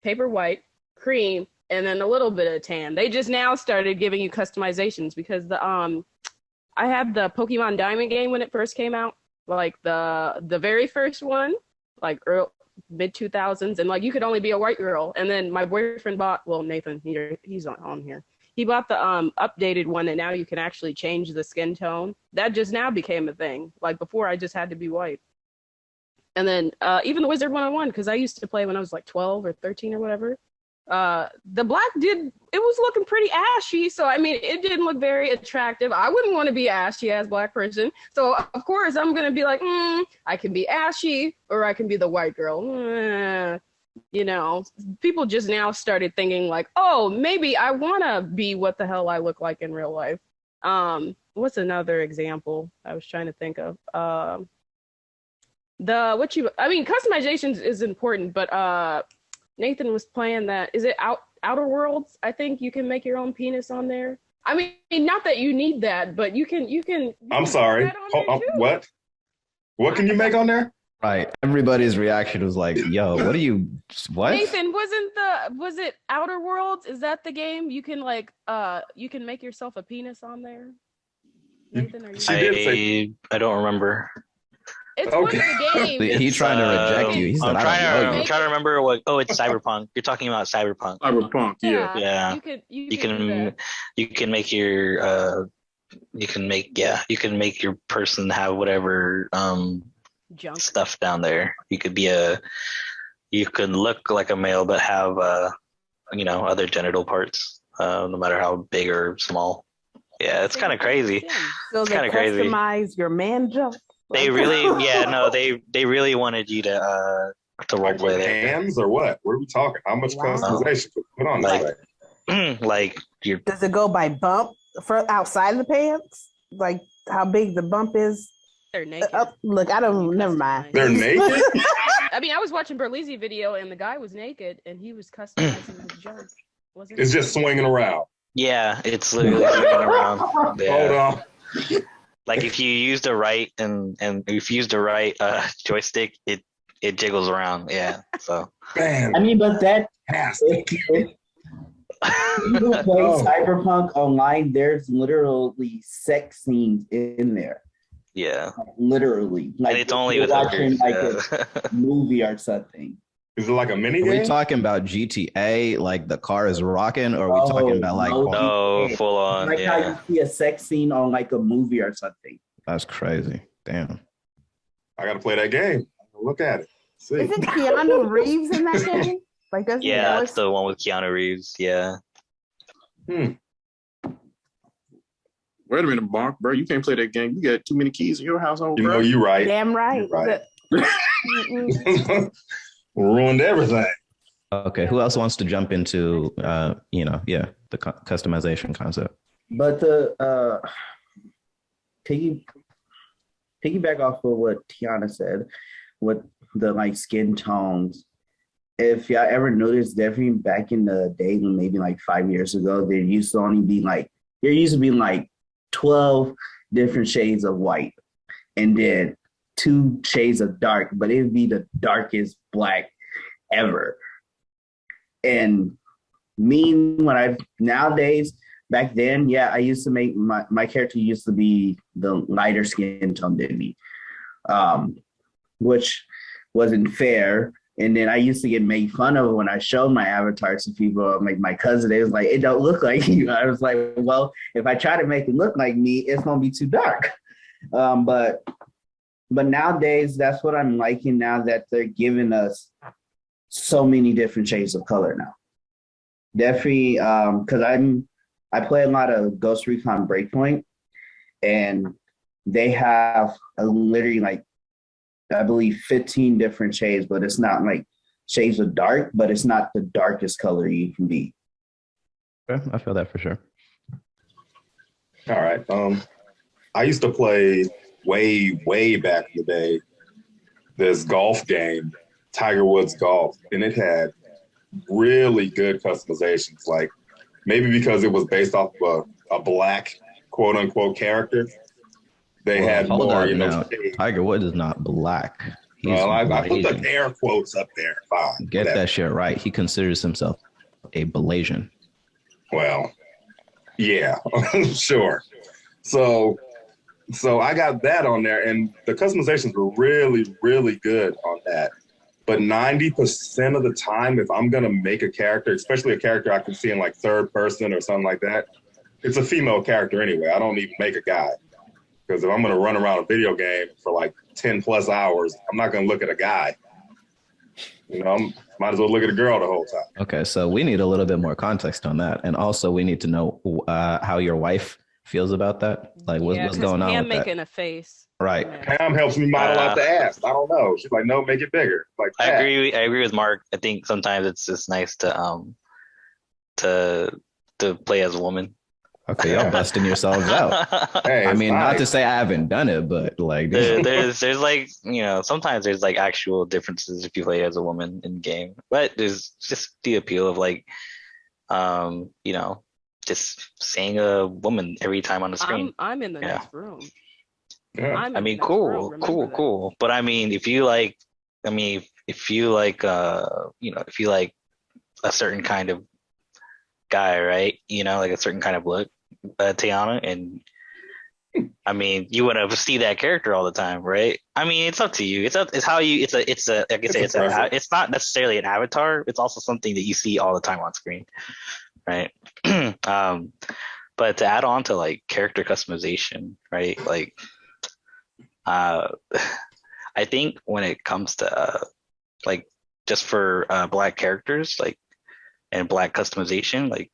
paper white, cream, and then a little bit of tan. They just now started giving you customizations because I had the Pokemon Diamond game when it first came out, like the very first one, like mid 2000s, and like you could only be a white girl. And then my boyfriend bought, well, Nathan, he's not on here. He bought the updated one that now you can actually change the skin tone. That just now became a thing. Like before, I just had to be white. And then even the Wizard 101, because I used to play when I was like 12 or 13 or whatever. The black it was looking pretty ashy. So, I mean, it didn't look very attractive. I wouldn't want to be ashy as black person. So, of course, I'm going to be like, I can be ashy or I can be the white girl. People just now started thinking like, oh, maybe I want to be what the hell I look like in real life. What's another example I was trying to think of? Customizations is important, but Nathan was playing that. Is it Outer Worlds? I think you can make your own penis on there. I mean, not that you need that, but you can. I'm sorry. put that on there too. What? What can you make on there? Right. Everybody's reaction was like, "Yo, what are you? What?" Nathan, was it Outer Worlds? Is that the game? You can you can make yourself a penis on there. Nathan, are you? She did say- I don't remember. It's Okay. one of the games. He's trying to reject you. He said, I'm "I trying don't know to you." I'm trying to remember what. Oh, it's Cyberpunk. You're talking about Cyberpunk. Cyberpunk, yeah. Yeah. You can You can make your you can make your person have whatever junk. stuff down there. You could look like a male but have other genital parts, no matter how big or small. Yeah, it's kind of crazy. So It's they kinda crazy. customize your man jump. They really, they really wanted you to role Like play with there. hands or what? What are we talking? How much Wow. customization to put on Like- this thing? Like you're Does it go by bump for outside the pants? Like how big the bump is? They're naked. Look, I don't. Never mind. They're naked? I mean, I was watching Berlizzi video and the guy was naked and he was customizing his junk. Wasn't It's it? just swinging around. Yeah, it's literally swinging around. Yeah. Hold on. Like if you use the right and if you use the right joystick, it jiggles around. Yeah. So Man, I mean, but that fantastic. if you play Oh. Cyberpunk online, there's literally sex scenes in there. yeah. Literally, like And it's only you're with watching hookers. like Yeah. a movie or something. Is it like a mini Are we game? talking about GTA, like the car is rocking, or are we Oh, talking about like? no. No, full on. Like how Yeah. you see a sex scene on like a movie or something. That's crazy. Damn. I got to play that game. Look at it. See. Is it Keanu Reeves in that game? Like doesn't he Yeah, always- that's the one with Keanu Reeves. Yeah. Wait a minute, Mark, bro. You can't play that game. You got too many keys in your household, You bro. know, you right. Damn right. You're right. Mm-mm. Ruined everything. Okay. Who else wants to jump into the customization concept? But the piggyback off of what Tiana said, with the like skin tones. If y'all ever noticed, definitely back in the day, maybe like 5 years ago, there used to be like 12 different shades of white. And then 2 shades of dark, but it would be the darkest black ever. And me, when I nowadays, back then, yeah, I used to make my character used to be the lighter skin tone than me, which wasn't fair. And then I used to get made fun of when I showed my avatar to people, like my cousin. They was like, "It don't look like you." I was like, "Well, if I try to make it look like me, it's gonna be too dark." But nowadays, that's what I'm liking now that they're giving us so many different shades of color now. Definitely, because I play a lot of Ghost Recon Breakpoint, and they have literally like, I believe 15 different shades, but it's not like shades of dark, but it's not the darkest color you can be. Okay, I feel that for sure. All right. I used to play way back in the day this golf game, Tiger Woods Golf, and it had really good customizations. Like maybe because it was based off of a black quote unquote character, they had hold more, on now. Tiger Woods is not black. He's well, I put Blasian. the air quotes up there. Fine. Get whatever. that shit right. He considers himself a Blasian. Well, yeah, sure. So I got that on there, and the customizations were really good on that. But 90% of the time, if I'm gonna make a character, especially a character I can see in like third person or something like that, it's a female character anyway. I don't even make a guy. Because if I'm gonna run around a video game for like 10 plus hours, I'm not gonna look at a guy. You know, I might as well look at a girl the whole time. Okay, so we need a little bit more context on that, and also we need to know how your wife feels about that. Like, what's going on Pam with making that? a face. Right. Yeah. Pam helps me model out the ass. I don't know. She's like, no, make it bigger. Like I that. agree with Mark. I think sometimes it's just nice to play as a woman. Okay, y'all busting yourselves out. Hey, I it's mean, not nice. to say I haven't done it, but like, there's like, you know, sometimes there's like actual differences if you play as a woman in game, but there's just the appeal of like, you know, just seeing a woman every time on the screen. I'm in the Yeah. next room. Yeah. I'm in I mean, the next room, cool. remember that. Cool. But I mean, if you like, you know, if you like a certain kind of guy, right? You know, like a certain kind of look, Tiana, and I mean, you want to see that character all the time, right? I mean, it's up to you. It's how you. Like I say, it's not necessarily an avatar. It's also something that you see all the time on screen, right? But to add on to like character customization, right? Like, I think when it comes to like just for black characters, like and black customization, like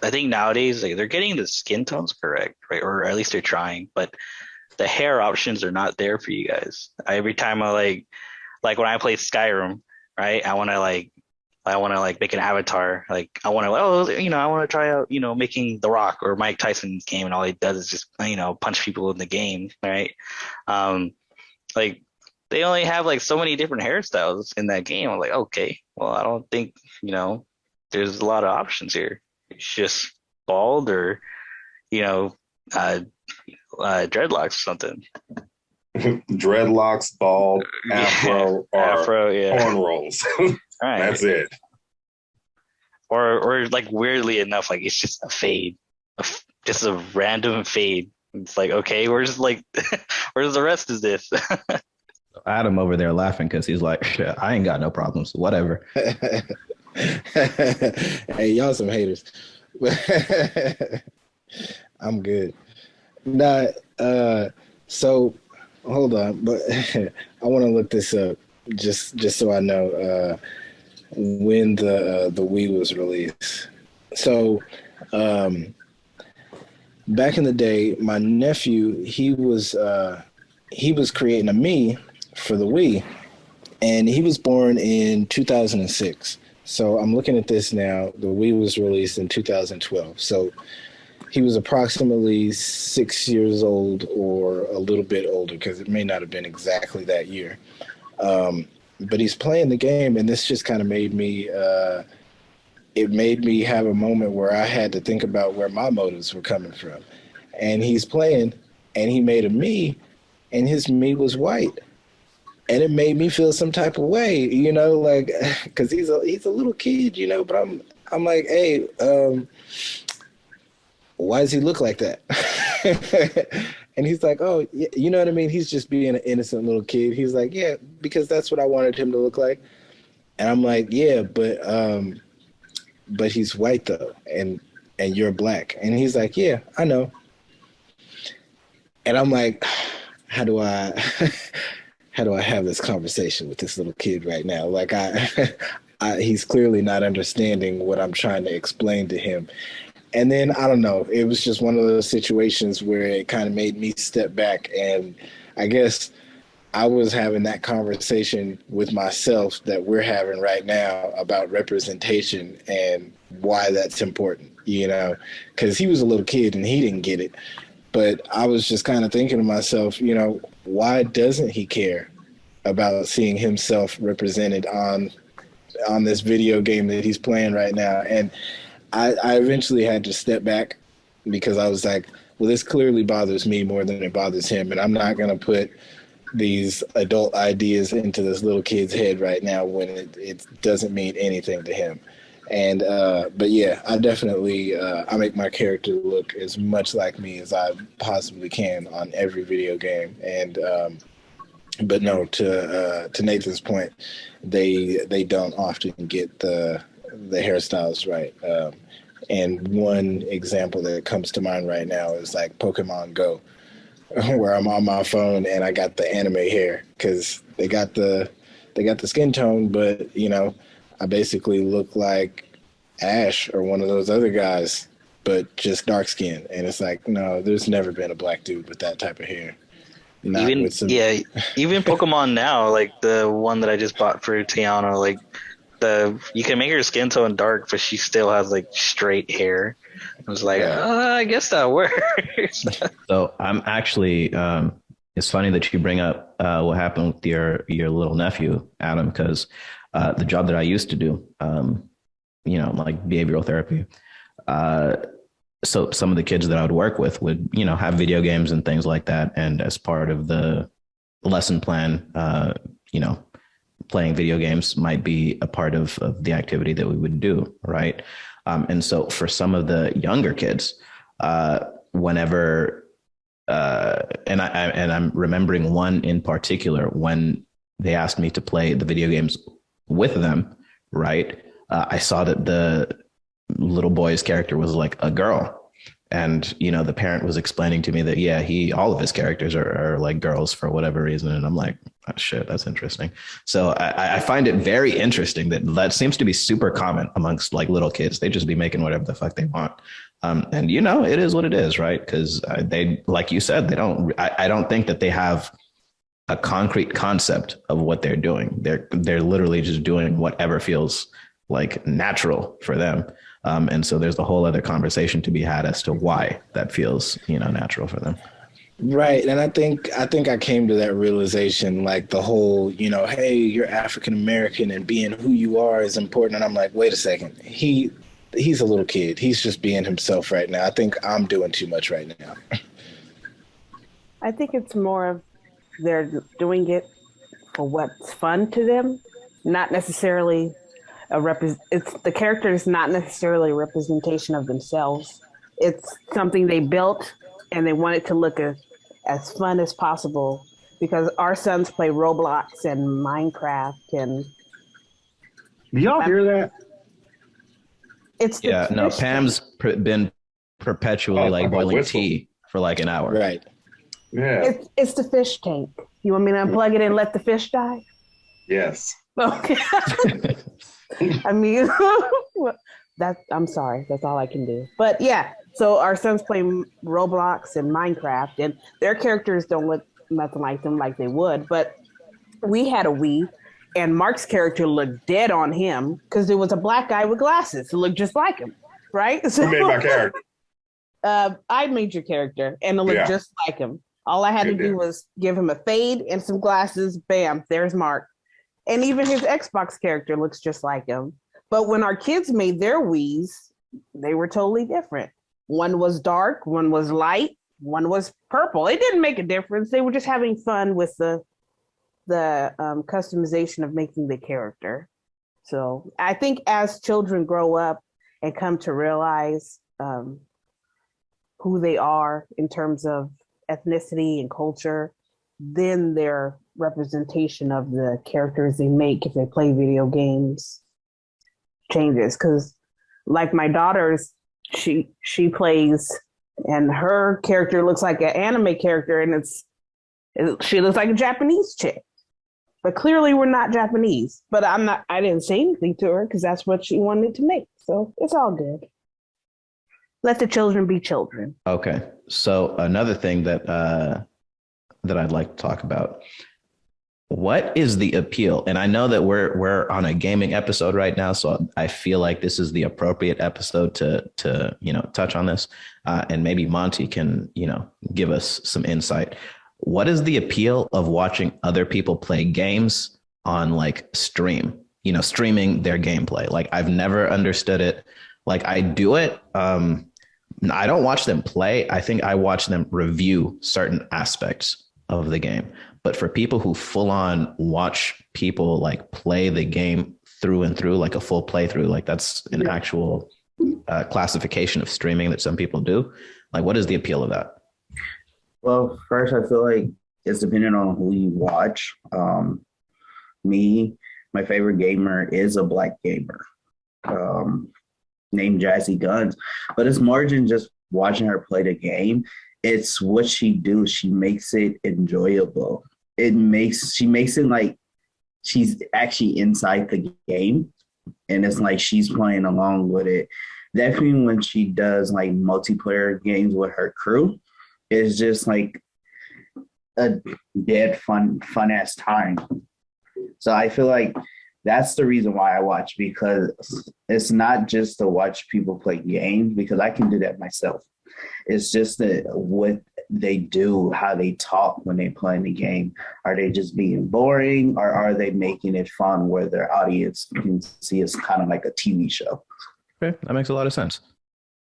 I think nowadays like they're getting the skin tones correct, right? Or at least they're trying, but the hair options are not there for you guys. Every time I like when I play Skyrim, right? I want to make an avatar. Like I want to try out, you know, making The Rock or Mike Tyson's game, and all he does is just, you know, punch people in the game, right? Like they only have like so many different hairstyles in that game. I'm like, okay, well, I don't think, you know, there's a lot of options here. It's just bald or, you know, dreadlocks or something. Dreadlocks, bald, afro, or yeah. cornrows. All right. That's it. Or like weirdly enough, like it's just a fade, just a random fade. It's like, okay, where's the rest of this? Adam over there laughing because he's like, shit, I ain't got no problems. Whatever. Hey, y'all some haters. I'm good. Nah, so hold on, but I want to look this up just so I know when the Wii was released. So back in the day, my nephew he was creating a Mii for the Wii, and he was born in 2006. So I'm looking at this now. The Wii was released in 2012. So he was approximately 6 years old or a little bit older, because it may not have been exactly that year. But he's playing the game, and this just kind of made me have a moment where I had to think about where my motives were coming from. And he's playing, and he made a Mii, and his Mii was white. and it made me feel some type of way, you know, like because he's a little kid, you know. But I'm like, hey, why does he look like that? And he's like, oh, you know what I mean? He's just being an innocent little kid. He's like, yeah, because that's what I wanted him to look like. And I'm like, yeah, but he's white though, and you're black. And he's like, yeah, I know. And I'm like, how do I have this conversation with this little kid right now? Like he's clearly not understanding what I'm trying to explain to him. And then I don't know, it was just one of those situations where it kind of made me step back, and I guess I was having that conversation with myself that we're having right now about representation and why that's important, you know, because he was a little kid and he didn't get it. But I was just kind of thinking to myself, you know, why doesn't he care about seeing himself represented on this video game that he's playing right now? And I eventually had to step back because I was like, well, this clearly bothers me more than it bothers him. And I'm not going to put these adult ideas into this little kid's head right now when it doesn't mean anything to him. And but yeah, I definitely I make my character look as much like me as I possibly can on every video game. And but no, to Nathan's point, they don't often get the hairstyles right. And one example that comes to mind right now is like Pokemon Go, where I'm on my phone and I got the anime hair because they got the skin tone, but you know, I basically look like Ash or one of those other guys, but just dark skin. And it's like, no, there's never been a black dude with that type of hair. Even Pokemon now, like the one that I just bought for Tiana, like you can make her skin tone dark, but she still has like straight hair. I was like, I guess that works. So I'm actually, it's funny that you bring up what happened with your little nephew, Adam, because the job that I used to do, you know, like behavioral therapy. So some of the kids that I would work with would, you know, have video games and things like that. And as part of the lesson plan, you know, playing video games might be a part of the activity that we would do, right? And so for some of the younger kids, whenever, and I'm remembering one in particular when they asked me to play the video games with them, right? I saw that the little boy's character was like a girl. And, you know, the parent was explaining to me that, yeah, all of his characters are like girls for whatever reason. And I'm like, oh, shit, that's interesting. So I find it very interesting that seems to be super common amongst like little kids. They just be making whatever the fuck they want. And, you know, it is what it is, right? Because they, like you said, I don't think that they have a concrete concept of what they're doing. They're literally just doing whatever feels like natural for them. And so there's a whole other conversation to be had as to why that feels, you know, natural for them. Right. And I think I came to that realization, like the whole, you know, hey, you're African American and being who you are is important. And I'm like, wait a second. He's a little kid. He's just being himself right now. I think I'm doing too much right now. I think it's more of they're doing it for what's fun to them, not necessarily it's the character is not necessarily a representation of themselves. It's something they built and they want it to look as fun as possible because our sons play Roblox and Minecraft and Do y'all hear that? it's Pam's been perpetually like boiling tea for like an hour. Right. Yeah. it's the fish tank. You want me to unplug it and let the fish die? Yes. Okay. I mean, I'm sorry. That's all I can do. But yeah, so our sons play Roblox and Minecraft, and their characters don't look nothing like them like they would. But we had a Wii, and Mark's character looked dead on him because there was a black guy with glasses who looked just like him, right? So, Who made my character? I made your character, and it looked just like him. All I had to do was give him a fade and some glasses. Bam, there's Mark. And even his Xbox character looks just like him. But when our kids made their Wiis, they were totally different. One was dark, one was light, one was purple. It didn't make a difference. They were just having fun with the the customization of making the character. So I think as children grow up and come to realize who they are in terms of ethnicity and culture, then their representation of the characters they make if they play video games changes. Because like my daughter's, she plays and her character looks like an anime character, and she looks like a Japanese chick. But clearly we're not Japanese. But I didn't say anything to her because that's what she wanted to make. So it's all good. Let the children be children. Okay. So another thing that I'd like to talk about. What is the appeal? And I know that we're on a gaming episode right now, so I feel like this is the appropriate episode to touch on this. And maybe Monty can, give us some insight. What is the appeal of watching other people play games on like streaming their gameplay? Like I've never understood it. Like I do it. I don't watch them play. I think I watch them review certain aspects of the game. But for people who full on watch people like play the game through and through, like a full playthrough, like that's an actual classification of streaming that some people do. Like, what is the appeal of that? Well, first, I feel like it's dependent on who you watch. My favorite gamer is a black gamer named Jazzy Guns, but it's more than just watching her play the game. It's what she do. She makes it enjoyable. She makes it like she's actually inside the game, and it's like she's playing along with it. Definitely when she does like multiplayer games with her crew, it's just like a dead fun ass time. So I feel like that's the reason why I watch, because it's not just to watch people play games, because I can do that myself. It's just that what they do, how they talk when they play in the game. Are they just being boring, or are they making it fun where their audience can see it's kind of like a TV show? Okay, that makes a lot of sense.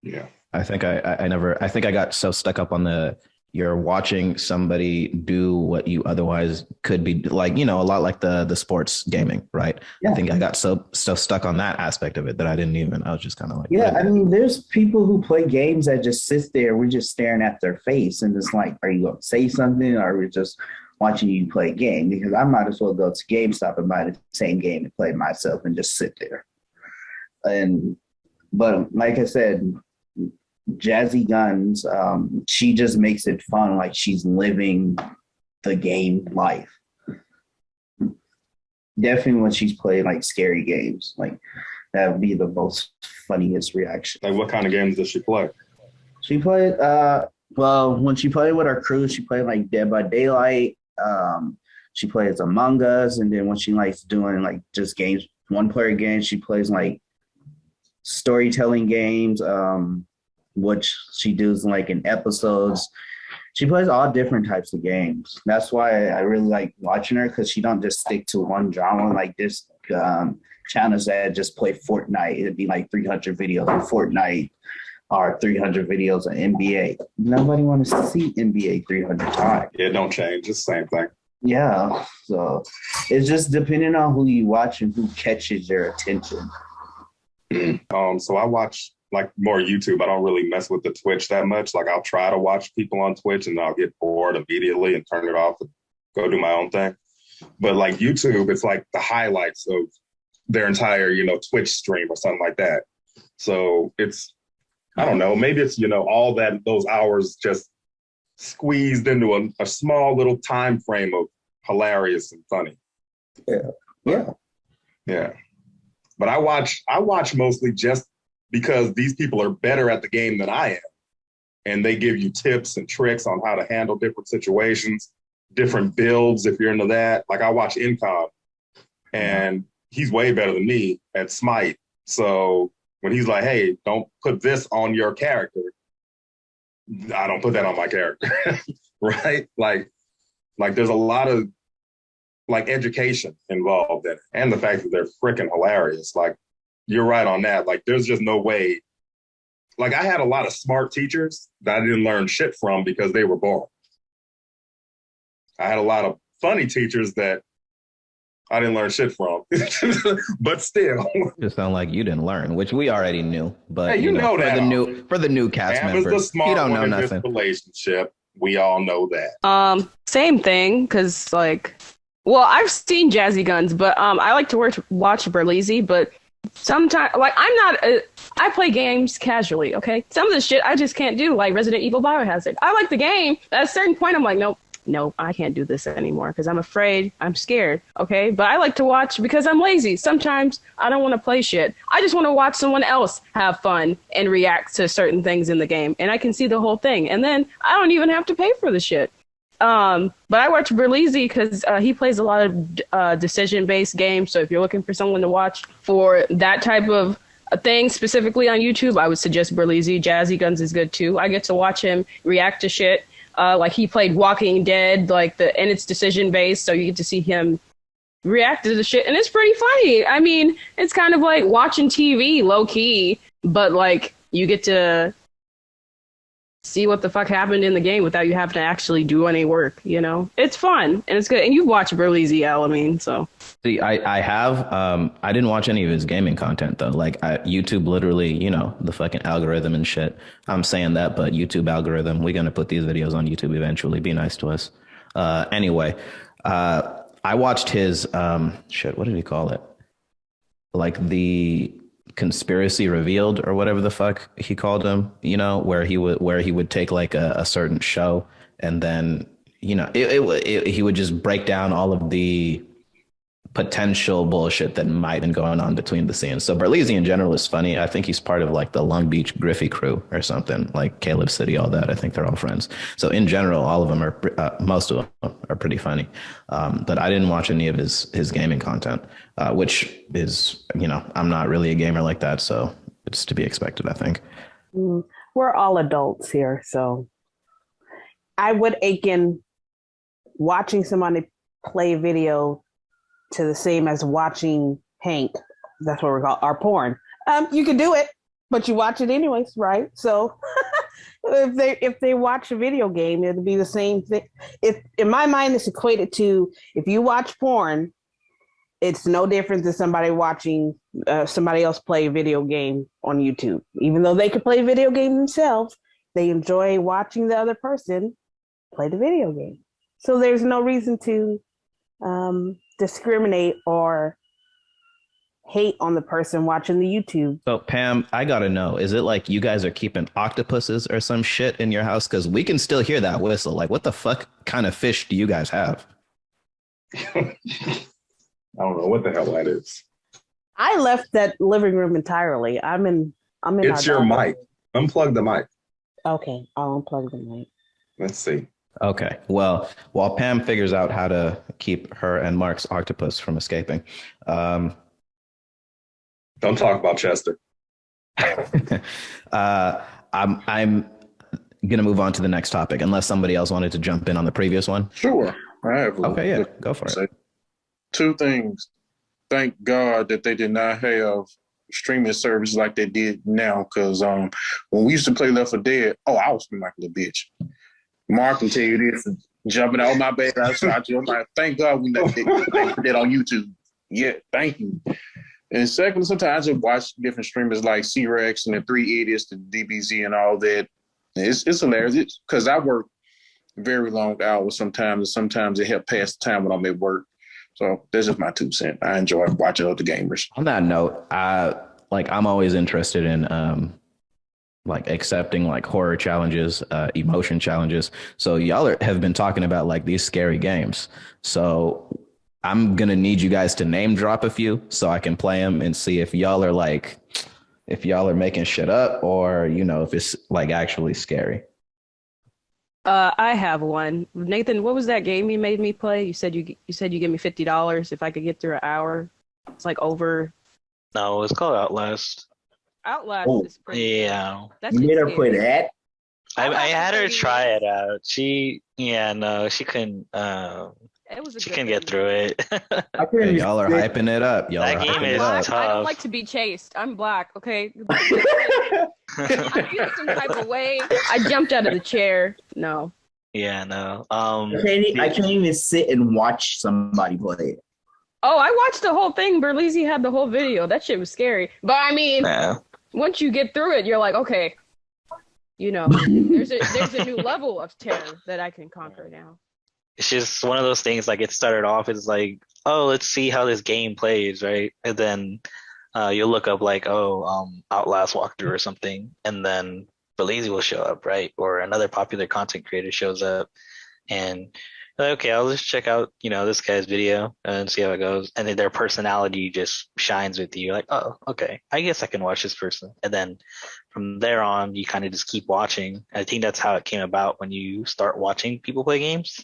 Yeah. I think I got so stuck up on you're watching somebody do what you otherwise could be like, a lot like the sports gaming, right? Yeah. I think I got so stuck on that aspect of it that I was just kind of like, yeah, I mean, there's people who play games that just sit there. We're just staring at their face, and it's like, are you going to say something, or are we just watching you play a game? Because I might as well go to GameStop and buy the same game and play it myself and just sit there. But like I said, Jazzy Guns, she just makes it fun, like she's living the game life. Definitely when she's playing like scary games, like that would be the most funniest reaction. Like what kind of games does she play? She played when she played with her crew, she played like Dead by Daylight. She plays Among Us, and then when she likes doing like just games, one player games, she plays like storytelling games, which she does like in episodes. She plays all different types of games. That's why I really like watching her, because she don't just stick to one genre. Like this channels that just play Fortnite. It'd be like 300 videos of Fortnite or 300 videos of NBA. Nobody wants to see NBA 300 times. Yeah, don't change. It's the same thing. Yeah. So it's just depending on who you watch and who catches your attention. So I watch like more YouTube. I don't really mess with the Twitch that much. Like I'll try to watch people on Twitch and I'll get bored immediately and turn it off and go do my own thing. But like YouTube, it's like the highlights of their entire, Twitch stream or something like that. So it's, I don't know, maybe it's, all those hours just squeezed into a small little time frame of hilarious and funny. Yeah. But I watch mostly just because these people are better at the game than I am. And they give you tips and tricks on how to handle different situations, different builds if you're into that. Like I watch Incom, and he's way better than me at Smite. So when he's like, hey, don't put this on your character, I don't put that on my character, right? Like there's a lot of like education involved in it, and the fact that they're freaking hilarious. Like you're right on that. Like there's just no way. Like I had a lot of smart teachers that I didn't learn shit from because they were boring. I had a lot of funny teachers that I didn't learn shit from. But still. Just sound like you didn't learn, which we already knew. But Hey, you know that for the new cast Pam is the members, smart you don't one know in nothing. this relationship. We all know that. Same thing, because like, well, I've seen Jazzy Guns, but I like to watch Berleezy, but sometimes, like, I play games casually, okay? Some of the shit I just can't do, like Resident Evil Biohazard. I like the game. At a certain point, I'm like, nope, I can't do this anymore because I'm afraid, I'm scared, okay? But I like to watch because I'm lazy. Sometimes I don't want to play shit. I just want to watch someone else have fun and react to certain things in the game, and I can see the whole thing. And then I don't even have to pay for the shit. But I watch Berleezy because he plays a lot of decision-based games. So if you're looking for someone to watch for that type of a thing specifically on YouTube, I would suggest Berleezy. Jazzy Guns is good too. I get to watch him react to shit. Like he played Walking Dead, and it's decision-based, so you get to see him react to the shit, and it's pretty funny. I mean, it's kind of like watching TV low-key, but like you get to see what the fuck happened in the game without you having to actually do any work, you know? It's fun, and it's good. And you watch Berleezy, Al, I mean, so. See, I have. I didn't watch any of his gaming content, though. Like, YouTube literally, the fucking algorithm and shit. I'm saying that, but YouTube algorithm, we're going to put these videos on YouTube eventually. Be nice to us. Anyway, I watched his, what did he call it? Like the Conspiracy Revealed or whatever the fuck he called them, where he would take like a certain show and then, he would just break down all of the potential bullshit that might have been going on between the scenes. So Berleezy in general is funny. I think he's part of like the Long Beach Griffey crew or something, like Caleb City, all that. I think they're all friends. So in general, all of them are, most of them are pretty funny. But I didn't watch any of his gaming content, which is, I'm not really a gamer like that. So it's to be expected, I think. We're all adults here. So I would akin watching somebody play video to the same as watching Hank. That's what we call our porn. You can do it, but you watch it anyways, right? So if they watch a video game, it'll be the same thing. In my mind, it's equated to if you watch porn, it's no different than somebody watching somebody else play a video game on YouTube. Even though they could play a video game themselves, they enjoy watching the other person play the video game. So there's no reason to discriminate or hate on the person watching the YouTube. So Pam, I gotta know, is it like you guys are keeping octopuses or some shit in your house? Because we can still hear that whistle. Like, what the fuck kind of fish do you guys have? I don't know what the hell that is. I left that living room entirely. I'm in. It's your mic. Unplug the mic. Okay, I'll unplug the mic. Let's see. Okay. Well, while Pam figures out how to keep her and Mark's octopus from escaping, don't talk about Chester. I'm gonna move on to the next topic, unless somebody else wanted to jump in on the previous one. Sure. I have Okay, yeah, go for it. Two things. Thank God that they did not have streaming services like they did now, because when we used to play Left 4 Dead, I was feeling like a little bitch. Mark can tell you this, jumping out my bed. I'm like, thank God we never did that on YouTube. Yeah, thank you. And second, sometimes I just watch different streamers like C-Rex and the 3 Idiots, the DBZ and all that. It's hilarious because I work very long hours sometimes, and sometimes it helps pass the time when I'm at work. So that's just my 2 cents. I enjoy watching other gamers. On that note, I'm always interested in accepting like horror challenges, emotion challenges. So y'all have been talking about like these scary games. So I'm gonna need you guys to name drop a few so I can play them and see if y'all are making shit up or if it's like actually scary. I have one. Nathan, what was that game you made me play? You said you give me $50 if I could get through an hour. It's like over. No, it's called Outlast. Outlast is pretty. Yeah. That's You made her play that? I had her try it out. She couldn't. It was a She good can game. get through it. I couldn't Y'all are hyping it up. That game is Black. tough. I don't like to be chased. I'm black, okay? I feel some type of way. I jumped out of the chair. No. Yeah, no. I can't even sit and watch somebody play it. Oh, I watched the whole thing. Berlizzi had the whole video. That shit was scary. But I mean, Yeah. once you get through it, you're like, okay, there's a new level of terror that I can conquer now. It's just one of those things. Like it started off as like, oh, let's see how this game plays, right? And then you'll look up like, oh, Outlast walkthrough or something, and then Belize will show up, right? Or another popular content creator shows up, and you're like, okay, I'll just check out, this guy's video and see how it goes. And then their personality just shines with you. You're like, oh, okay, I guess I can watch this person. And then from there on, you kind of just keep watching. I think that's how it came about when you start watching people play games.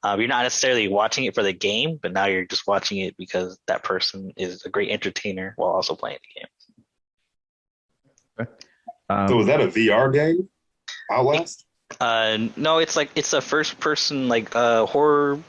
You're not necessarily watching it for the game, but now you're just watching it because that person is a great entertainer while also playing the game. So is that a VR game? Outlast? No, it's a first person horror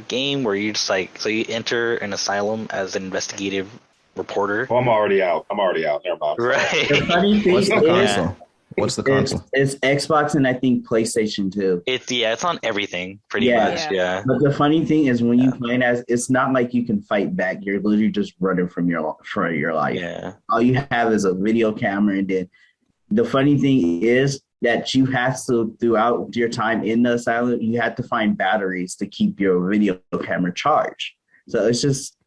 game where you just so you enter an asylum as an investigative reporter. Oh, I'm already out. Never mind. Right. The funny thing What's the is, console? What's the console? It's Xbox and I think PlayStation 2. It's on everything pretty Yeah. much. Yeah. But the funny thing is when you play as, it's not like you can fight back. You're literally just running for your life. Yeah. All you have is a video camera, and then the funny thing is that you have to, throughout your time in the asylum, you have to find batteries to keep your video camera charged. So it's just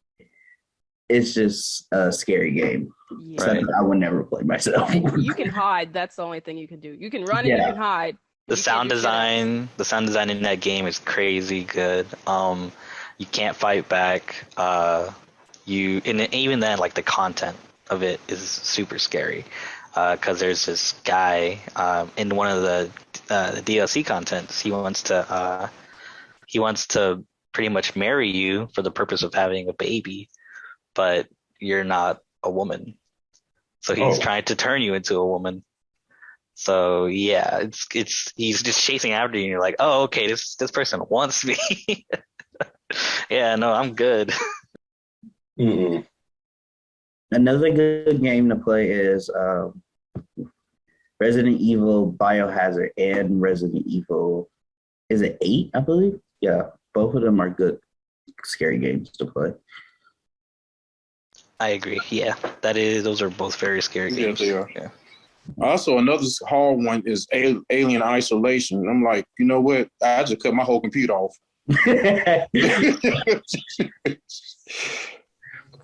a scary game. Yeah. Something I would never play myself. You can hide. That's the only thing you can do. You can run and you can hide. The You sound can't do shit else. design in that game is crazy good. You can't fight back. Even then, like the content of it is super scary. Because there's this guy in one of the DLC contents. He wants to pretty much marry you for the purpose of having a baby, but you're not a woman. So he's trying to turn you into a woman. So yeah, he's just chasing after you, and you're like, oh, okay, this person wants me. Yeah, no, I'm good. Mm-mm. Another good game to play is Resident Evil Biohazard and Resident Evil, is it 8, I believe? Yeah, both of them are good, scary games to play. I agree. Yeah, those are both very scary games. Yeah, they are. Yeah. Also, another hard one is Alien Isolation. I'm like, you know what? I just cut my whole computer off.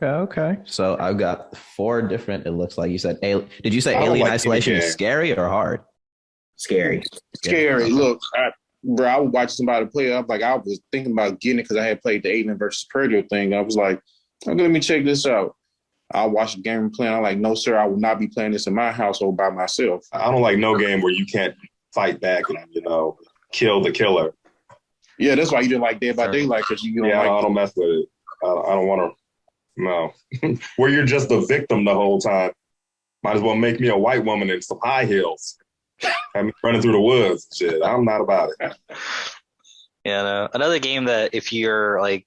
Okay. So I've got 4 different. It looks like you said. Did you say I don't Alien like Isolation is TVK. scary or hard? Scary. Scary. Okay. Look, I was watching somebody play it. I was thinking about getting it because I had played the Alien versus Predator thing. I was like, okay, let me check this out. I watched the game playing. I'm like, no, sir, I will not be playing this in my household by myself. I don't like no game where you can't fight back and kill the killer. Yeah, that's why you didn't like Dead by Daylight, because you don't Yeah, like I don't mess with it. I don't want to. No, where you're just the victim the whole time. Might as well make me a white woman in some high heels. Have me running through the woods and shit. I'm not about it. Yeah, no. Another game that if you're I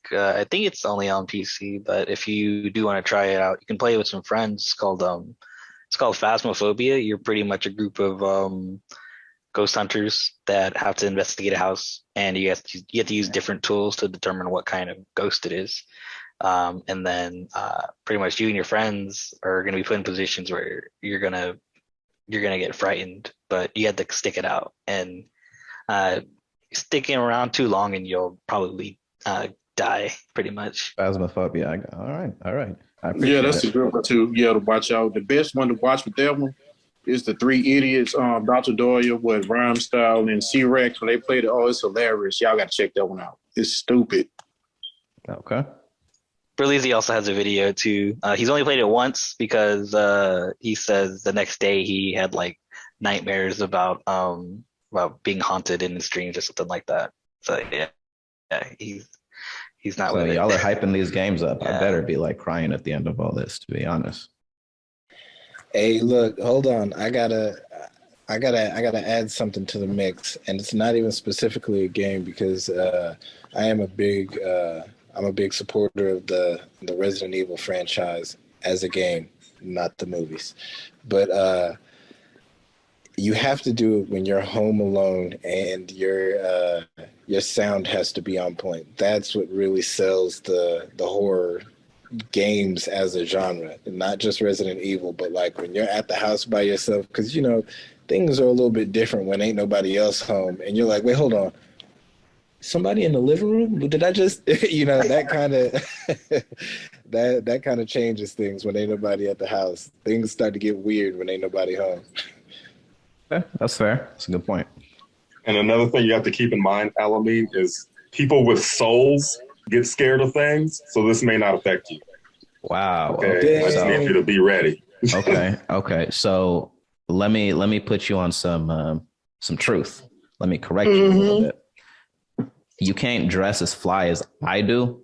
think it's only on PC, but if you do want to try it out, you can play it with some friends. It's called Phasmophobia. You're pretty much a group of ghost hunters that have to investigate a house, and you have to use different tools to determine what kind of ghost it is. And then pretty much you and your friends are going to be put in positions where you're gonna get frightened, but you have to stick it out. And sticking around too long and you'll probably die pretty much. Phasmophobia. All right. I Yeah, appreciate that's it. a good one too. Yeah, to watch out. The best one to watch with that one is the Three Idiots, Dr. Doyle with Rhyme Style and C-Rex when they played it. Oh, it's hilarious. Y'all got to check that one out. It's stupid. Okay. Berlizzi also has a video too. He's only played it once because he says the next day he had nightmares about being haunted in his dreams or something like that. So yeah, he's not So with it. y'all are hyping these games up. Yeah. I better be crying at the end of all this, to be honest. Hey, look, hold on. I gotta add something to the mix, and it's not even specifically a game because I'm a big supporter of the Resident Evil franchise as a game, not the movies. But you have to do it when you're home alone and your sound has to be on point. That's what really sells the horror games as a genre, and not just Resident Evil, but like when you're at the house by yourself, because things are a little bit different when ain't nobody else home, and you're like, wait, hold on, somebody in the living room? Did I just, that kind of that kind of changes things when ain't nobody at the house. Things start to get weird when ain't nobody home. Yeah, that's fair. That's a good point. And another thing you have to keep in mind, Alameen, is people with souls get scared of things, so this may not affect you. Wow. Okay, I just need you to be ready. Okay. So let me put you on some truth. Let me correct you a little bit. You can't dress as fly as I do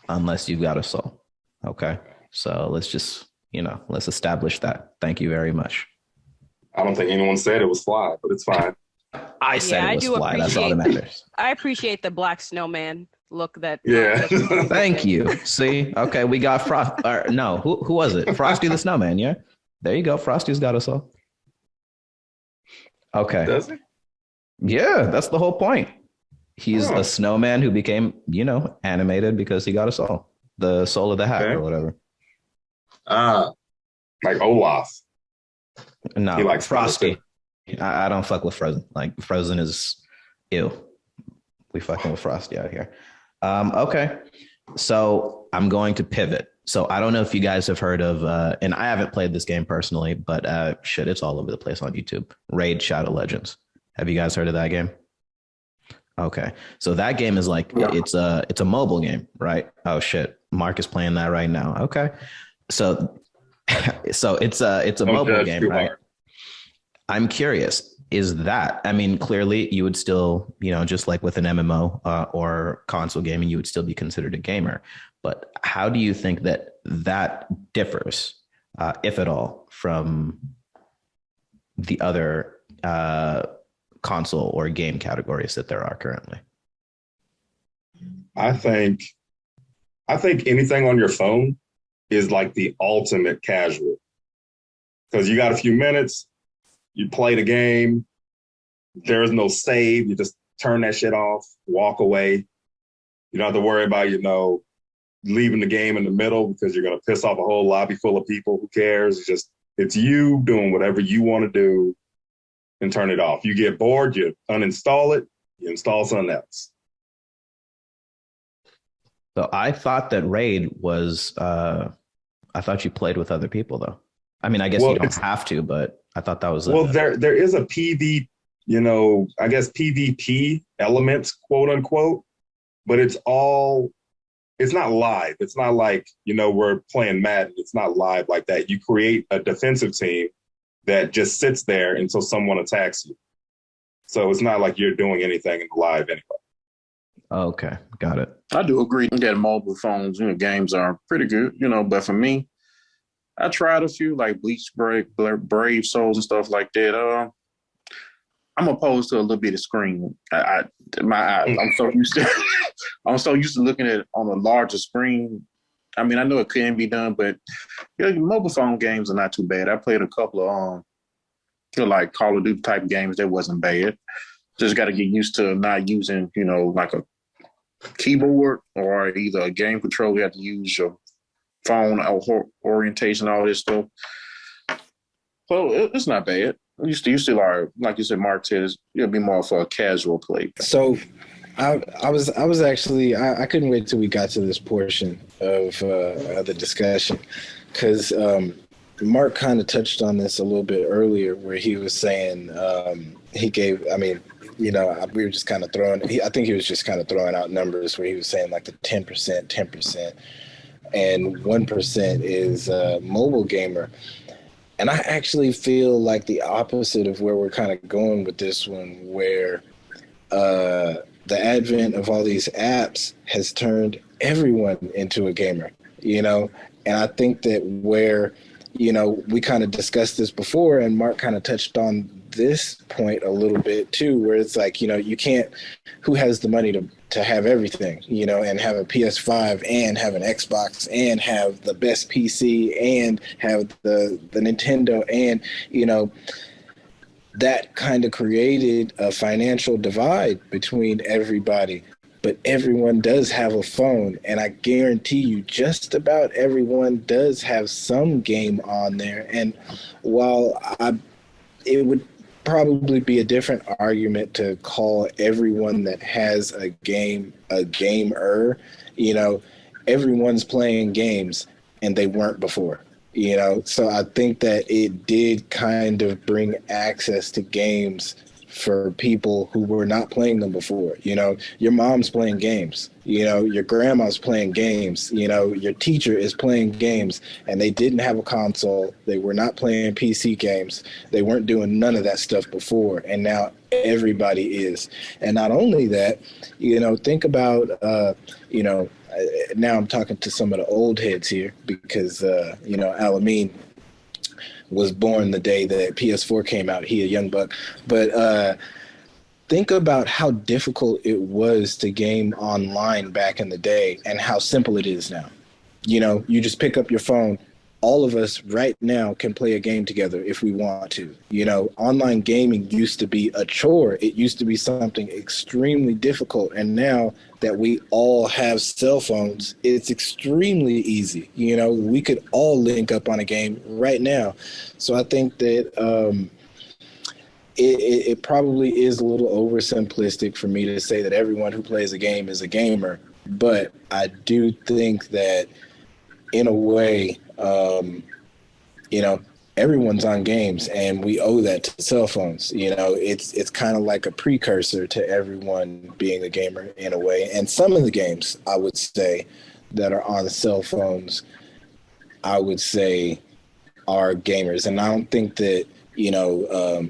unless you've got a soul. Okay. So let's just, let's establish that. Thank you very much. I don't think anyone said it was fly, but it's fine. I said it was fly. That's all that matters. I appreciate the black snowman look that. Yeah. Thank you. See? Okay, we got Frost. No, who was it? Frosty the Snowman, yeah? There you go. Frosty's got us all. Okay. Does he? Yeah, that's the whole point. He's a snowman who became, animated because he got a soul. The soul of the hat or whatever. Like Olaf. No, he likes Frosty. I don't fuck with Frozen. Like, Frozen is ew. We fucking with Frosty out here. Okay. So I'm going to pivot. So I don't know if you guys have heard of, and I haven't played this game personally, but it's all over the place on YouTube. Raid Shadow Legends. Have you guys heard of that game? Okay. So that game is like, it's a mobile game, right? Oh shit. Mark is playing that right now. Okay. So it's a mobile game, right? I'm curious, is that, clearly you would still, just like with an MMO or console gaming, you would still be considered a gamer. But how do you think that differs, if at all, from the other console or game categories that there are currently? I think anything on your phone is like the ultimate casual, because you got a few minutes, you play the game, there's no save, you just turn that shit off, walk away. You don't have to worry about, leaving the game in the middle because you're going to piss off a whole lobby full of people. Who cares? It's you doing whatever you want to do and turn it off. You get bored, you uninstall it, you install something else. So I thought that Raid was, I thought you played with other people though. I guess you don't have to, but I thought that was. There is a PV, I guess PvP elements, quote unquote, but it's not live. It's not like, we're playing Madden. It's not live like that. You create a defensive team that just sits there until someone attacks you. So it's not like you're doing anything in live anyway. Okay, got it. I do agree that mobile phones, games are pretty good, but for me, I tried a few like Bleach Break, Brave Souls and stuff like that. I'm opposed to a little bit of screen. I'm so used to I'm so used to looking at it on a larger screen. I know it can be done, but mobile phone games are not too bad. I played a couple of like Call of Duty type games that wasn't bad. Just got to get used to not using, like a keyboard or either a game controller. You have to use your phone orientation, all this stuff. So it's not bad. You still are, like you said, Mark said, it'll be more for a casual play. So I was actually, I couldn't wait till we got to this portion of the discussion, because Mark kind of touched on this a little bit earlier, where he was saying he gave, we were just kind of I think he was just kind of throwing out numbers where he was saying like the 10%, and 1% is mobile gamer. And I actually feel like the opposite of where we're kind of going with this one, where the advent of all these apps has turned everyone into a gamer, and I think that where, we kind of discussed this before, and Mark kind of touched on this point a little bit too, where it's like, you can't, who has the money to have everything, and have a PS5 and have an Xbox and have the best PC and have the Nintendo, and, that kind of created a financial divide between everybody. But everyone does have a phone, and I guarantee you, just about everyone does have some game on there. And while it would probably be a different argument to call everyone that has a game a gamer, you know, everyone's playing games and they weren't before, you know. So I think that it did kind of bring access to games for people who were not playing them before. You know, your mom's playing games, you know, your grandma's playing games, you know, your teacher is playing games, and they didn't have a console. They were not playing PC games. They weren't doing none of that stuff before. And now everybody is. And not only that, you know, think about, you know, now I'm talking to some of the old heads here because, you know, Alameen was born the day that PS4 came out. He a young buck. But think about how difficult it was to game online back in the day and how simple it is now. You know, you just pick up your phone. All of us right now can play a game together if we want to. You know, online gaming used to be a chore. It used to be something extremely difficult. And now that we all have cell phones, it's extremely easy. You know, we could all link up on a game right now. So I think that it probably is a little oversimplistic for me to say that everyone who plays a game is a gamer. But I do think that in a way, you know, everyone's on games, and we owe that to cell phones. You know, it's kind of like a precursor to everyone being a gamer in a way. And some of the games, I would say, that are on cell phones, I would say, are gamers. And I don't think that, you know,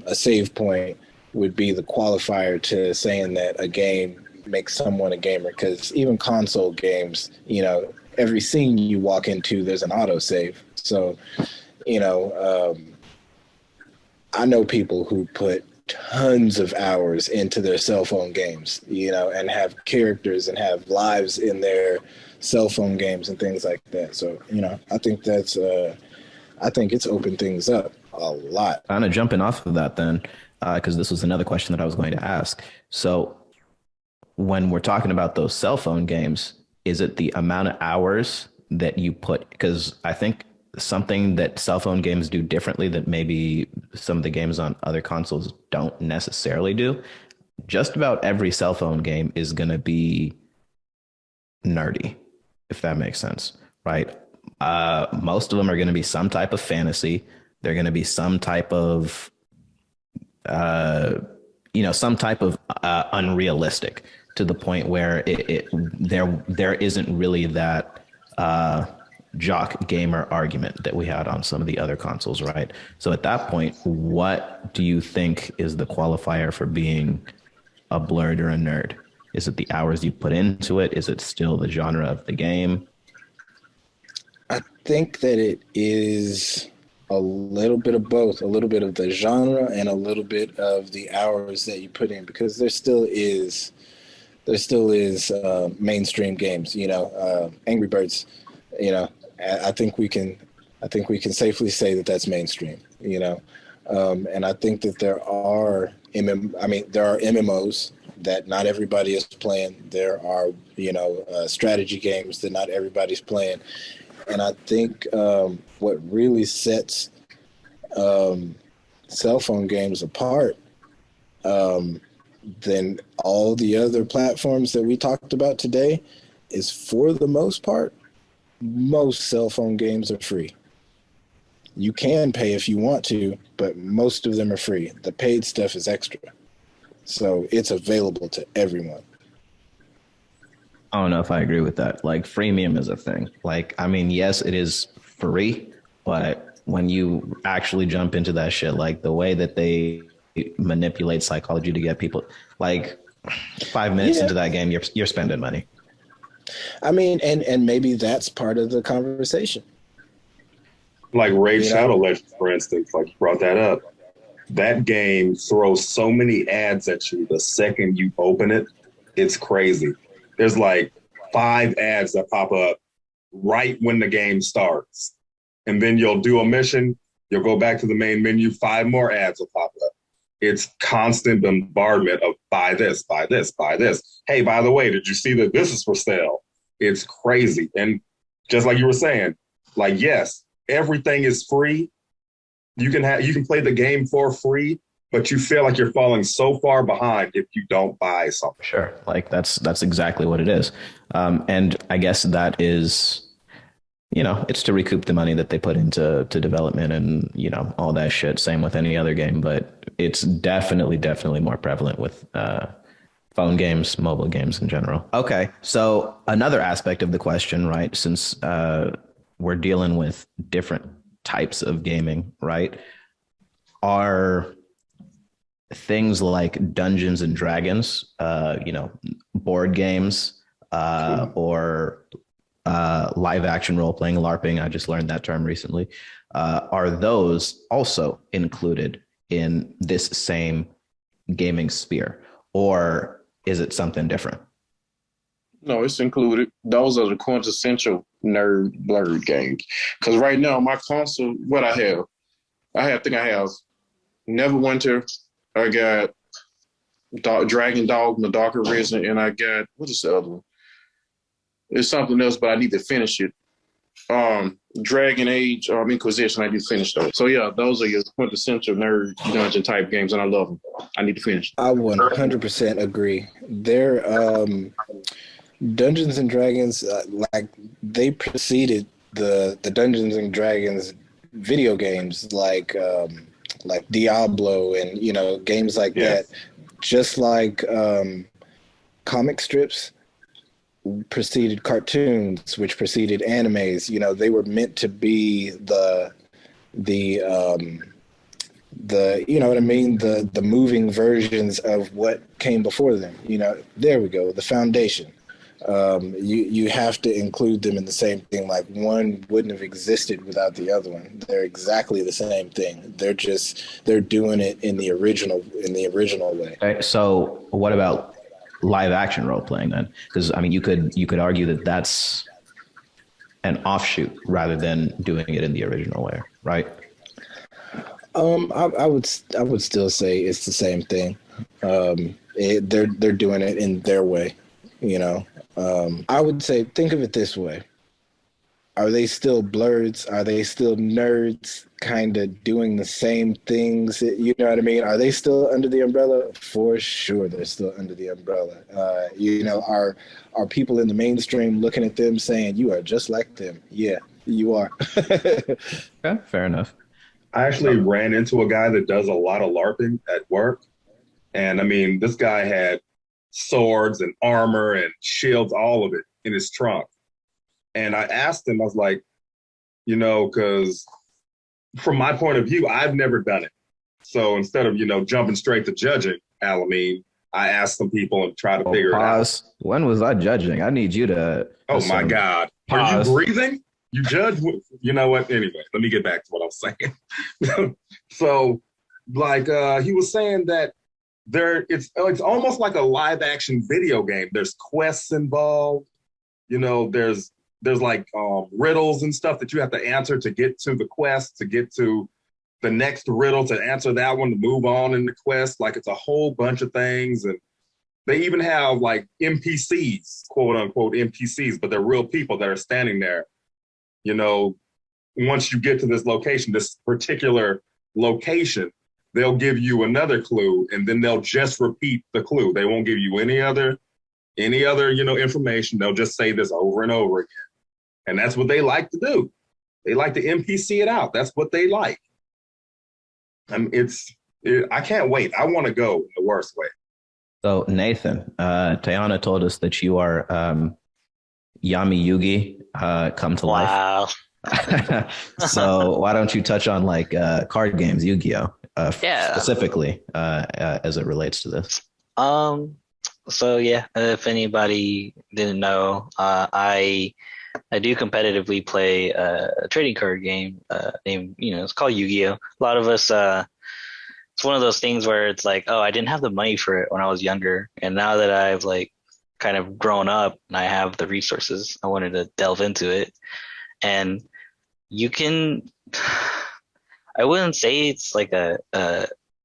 a save point would be the qualifier to saying that a game makes someone a gamer, because even console games, you know, every scene you walk into, there's an autosave. So, you know, I know people who put tons of hours into their cell phone games, you know, and have characters and have lives in their cell phone games and things like that. So, you know, I think that's, I think it's opened things up a lot. Kind of jumping off of that then, because this was another question that I was going to ask. So when we're talking about those cell phone games, is it the amount of hours that you put? Because I think something that cell phone games do differently that maybe some of the games on other consoles don't necessarily do. Just about every cell phone game is going to be nerdy, if that makes sense, right? Most of them are going to be some type of fantasy. They're going to be some type of, you know, some type of unrealistic, to the point where there isn't really that jock gamer argument that we had on some of the other consoles, right? So at that point, what do you think is the qualifier for being a blurred or a nerd? Is it the hours you put into it? Is it still the genre of the game? I think that it is a little bit of both, a little bit of the genre and a little bit of the hours that you put in, because there still is mainstream games, you know, Angry Birds, you know, I think we can safely say that that's mainstream, you know, and I think that there are MMOs that not everybody is playing. There are, you know, strategy games that not everybody's playing. And I think what really sets cell phone games apart than all the other platforms that we talked about today is, for the most part, most cell phone games are free. You can pay if you want to, but most of them are free. The paid stuff is extra. So it's available to everyone. I don't know if I agree with that. Like, freemium is a thing. Like, I mean, yes, it is free, but when you actually jump into that shit, like the way that they manipulate psychology to get people, like 5 minutes into that game, you're spending money. I mean, and maybe that's part of the conversation. Like Raid Shadow Legends, for instance, like you brought that up. That game throws so many ads at you the second you open it. It's crazy. There's like 5 ads that pop up right when the game starts. And then you'll do a mission, you'll go back to the main menu, 5 more ads will pop up. It's constant bombardment of buy this, buy this, buy this. Hey, by the way, did you see that this is for sale? It's crazy. And just like you were saying, like, yes, everything is free. You can play the game for free, but you feel like you're falling so far behind if you don't buy something. Sure. Like that's exactly what it is. And I guess that is, it's to recoup the money that they put into development and, all that shit. Same with any other game, but it's definitely more prevalent with phone games, mobile games in general. Okay. So another aspect of the question, right? Since we're dealing with different types of gaming, right? Are things like Dungeons and Dragons, board games, or live action role playing, LARPing. I just learned that term recently. Are those also included in this same gaming sphere, or is it something different? No, it's included. Those are the quintessential nerd blurred games. Because right now, my console, what I think I have Neverwinter. I got Dragon Dogma, Dark Arisen, and I got, what is the other one? It's something else, but I need to finish it. Dragon Age, Inquisition, I need to finish those. So yeah, those are your quintessential nerd dungeon type games, and I love them. I need to finish. I 100% agree. They're Dungeons and Dragons, like they preceded the Dungeons and Dragons video games, like Diablo and games like that. Just like comic strips preceded cartoons, which preceded animes. They were meant to be the the moving versions of what came before them. There we go, the foundation. You have to include them in the same thing. Like, one wouldn't have existed without the other one. They're exactly the same thing. They're doing it in the original way. Okay, so what about live action role playing then? Because you could argue that that's an offshoot rather than doing it in the original way, right? I would still say it's the same thing. They're doing it in their way. I would say, think of it this way. Are they still blurs? Are they still nerds kind of doing the same things? You know what I mean? Are they still under the umbrella? For sure, they're still under the umbrella. Are people in the mainstream looking at them saying, you are just like them? Yeah, you are. Okay, fair enough. I actually ran into a guy that does a lot of LARPing at work. And this guy had swords and armor and shields, all of it in his trunk. And I asked him, I was like, because from my point of view, I've never done it. So instead of, jumping straight to judging Alameen, I asked some people and try to figure it out. When was I judging? I need you to. Oh my God. Pause. Are you breathing? You judge? You know what? Anyway, let me get back to what I was saying. So he was saying that it's almost like a live action video game. There's quests involved. There's like riddles and stuff that you have to answer to get to the quest, to get to the next riddle, to answer that one, to move on in the quest. Like, it's a whole bunch of things. And they even have like NPCs, quote unquote NPCs, but they're real people that are standing there. Once you get to this location, this particular location, they'll give you another clue, and then they'll just repeat the clue. They won't give you any other information. They'll just say this over and over again. And that's what they like to do. They like to NPC it out. That's what they like. I can't wait. I want to go in the worst way. So Nathan, Tayana told us that you are Yami Yugi come to life. Wow. So why don't you touch on card games, Yu-Gi-Oh, specifically as it relates to this? So yeah, if anybody didn't know, I do competitively play a trading card game named, it's called Yu-Gi-Oh. A lot of us, it's one of those things where it's like, oh, I didn't have the money for it when I was younger, and now that I've kind of grown up and I have the resources, I wanted to delve into it. And you can, I wouldn't say it's like a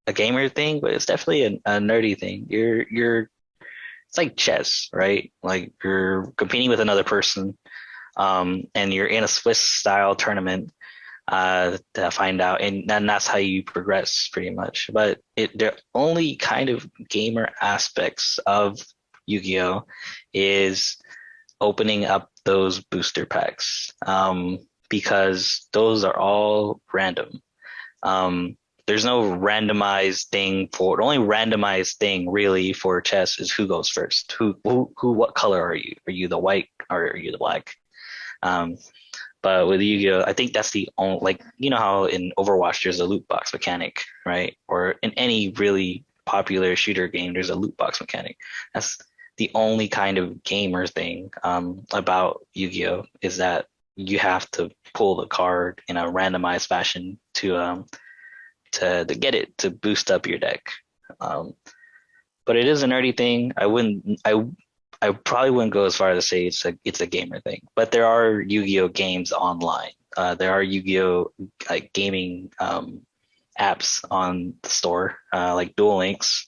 a gamer thing, but it's definitely a nerdy thing. It's like chess, right? Like you're competing with another person, and you're in a Swiss style tournament to find out, and then that's how you progress pretty much. But the only kind of gamer aspects of Yu-Gi-Oh is opening up those booster packs, because those are all random. Um, there's no randomized thing for the only randomized thing really for chess is who goes first. What color are you? Are you the white or are you the black? Um, but with Yu-Gi-Oh, I think that's the only, like, you know how in Overwatch there's a loot box mechanic, right? Or in any really popular shooter game, there's a loot box mechanic. That's the only kind of gamer thing about Yu-Gi-Oh is that you have to pull the card in a randomized fashion to get it to boost up your deck. Um, but it is a nerdy thing. I probably wouldn't go as far as to say it's a gamer thing. But there are Yu-Gi-Oh games online. There are Yu-Gi-Oh like gaming apps on the store, like Duel Links.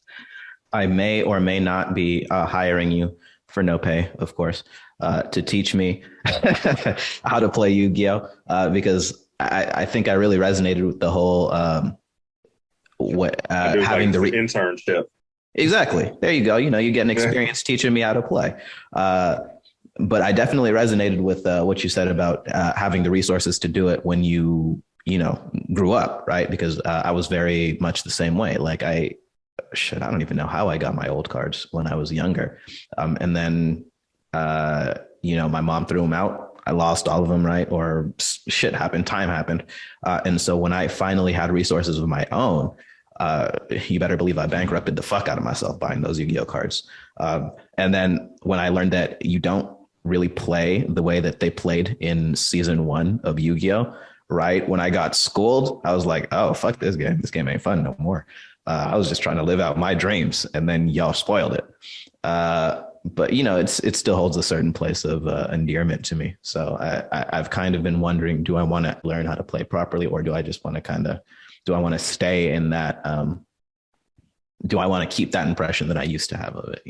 I may or may not be hiring you for no pay, of course, to teach me how to play Yu-Gi-Oh! Because I think I really resonated with the whole having like the internship. Exactly. There you go. You know, you get an experience teaching me how to play. But I definitely resonated with what you said about having the resources to do it when you grew up, right? Because I was very much the same way. Like I don't even know how I got my old cards when I was younger. And then, my mom threw them out. I lost all of them, right? Or shit happened, time happened. And so when I finally had resources of my own, you better believe I bankrupted the fuck out of myself buying those Yu-Gi-Oh cards. And then when I learned that you don't really play the way that they played in season 1 of Yu-Gi-Oh, right? When I got schooled, I was like, oh, fuck this game. This game ain't fun no more. I was just trying to live out my dreams, and then y'all spoiled it. But it still holds a certain place of endearment to me. So I've kind of been wondering, do I want to learn how to play properly, or do I just want to do I want to stay in that? Do I want to keep that impression that I used to have of it?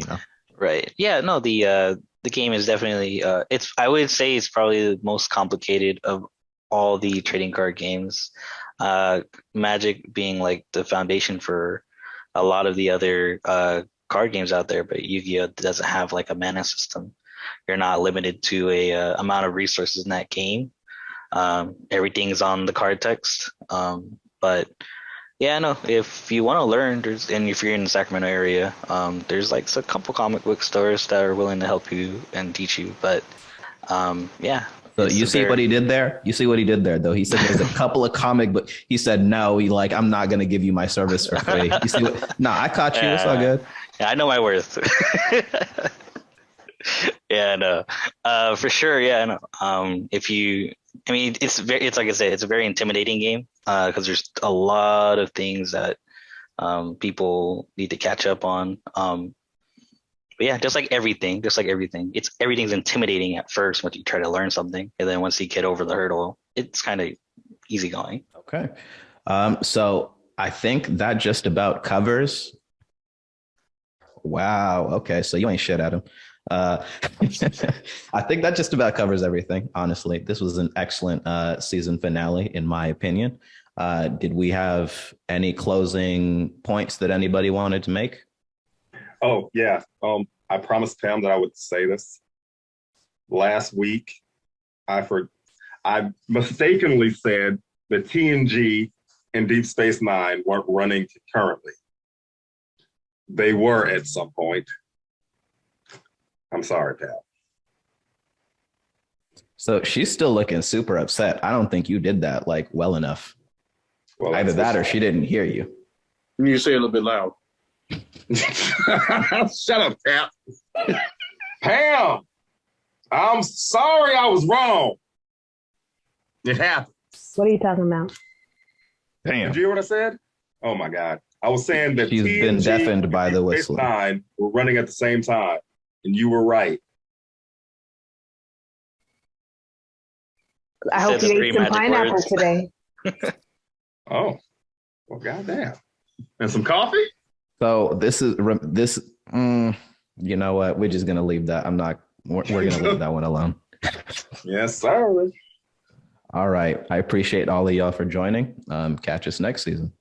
Right. Yeah. No. The game is definitely I would say it's probably the most complicated of all the trading card games. Magic being like the foundation for a lot of the other card games out there, but Yu-Gi-Oh doesn't have like a mana system. You're not limited to a amount of resources in that game. Everything's on the card text. But yeah, no, if you want to learn, and if you're in the Sacramento area, there's like a couple comic book stores that are willing to help you and teach you. But yeah. So you see what he did there? You see what he did there, though? He said there's a couple of comic books. He said, no, I'm not going to give you my service for free. You see what? No, I caught you. It's all good. Yeah, I know my worth. Yeah, no, for sure. Yeah, no. It's like I said, it's a very intimidating game because there's a lot of things that people need to catch up on. But yeah, just like everything, everything's intimidating at first once you try to learn something, and then once you get over the hurdle, it's kind of easy going. Okay, so I think that just about covers. Wow. Okay, so you ain't shit at him. I think that just about covers everything. Honestly, this was an excellent season finale, in my opinion. Did we have any closing points that anybody wanted to make? Oh yeah. I promised Pam that I would say this. Last week, I mistakenly said that TNG and Deep Space Nine weren't running concurrently. They were at some point. I'm sorry, Pam. So she's still looking super upset. I don't think you did that like well enough. Well, either that or she didn't hear you. You say it a little bit loud. Shut up, Pam. Pam, I'm sorry I was wrong. It happened. What are you talking about? Damn. Did you hear what I said? Oh my God. I was saying that she's been deafened by the whistle. Nine were running at the same time, and you were right. I hope you ate some pineapple today. Oh, well, goddamn. And some coffee? So this. You know what? We're just gonna leave that. We're gonna leave that one alone. Yes, sir. All right. I appreciate all of y'all for joining. Catch us next season.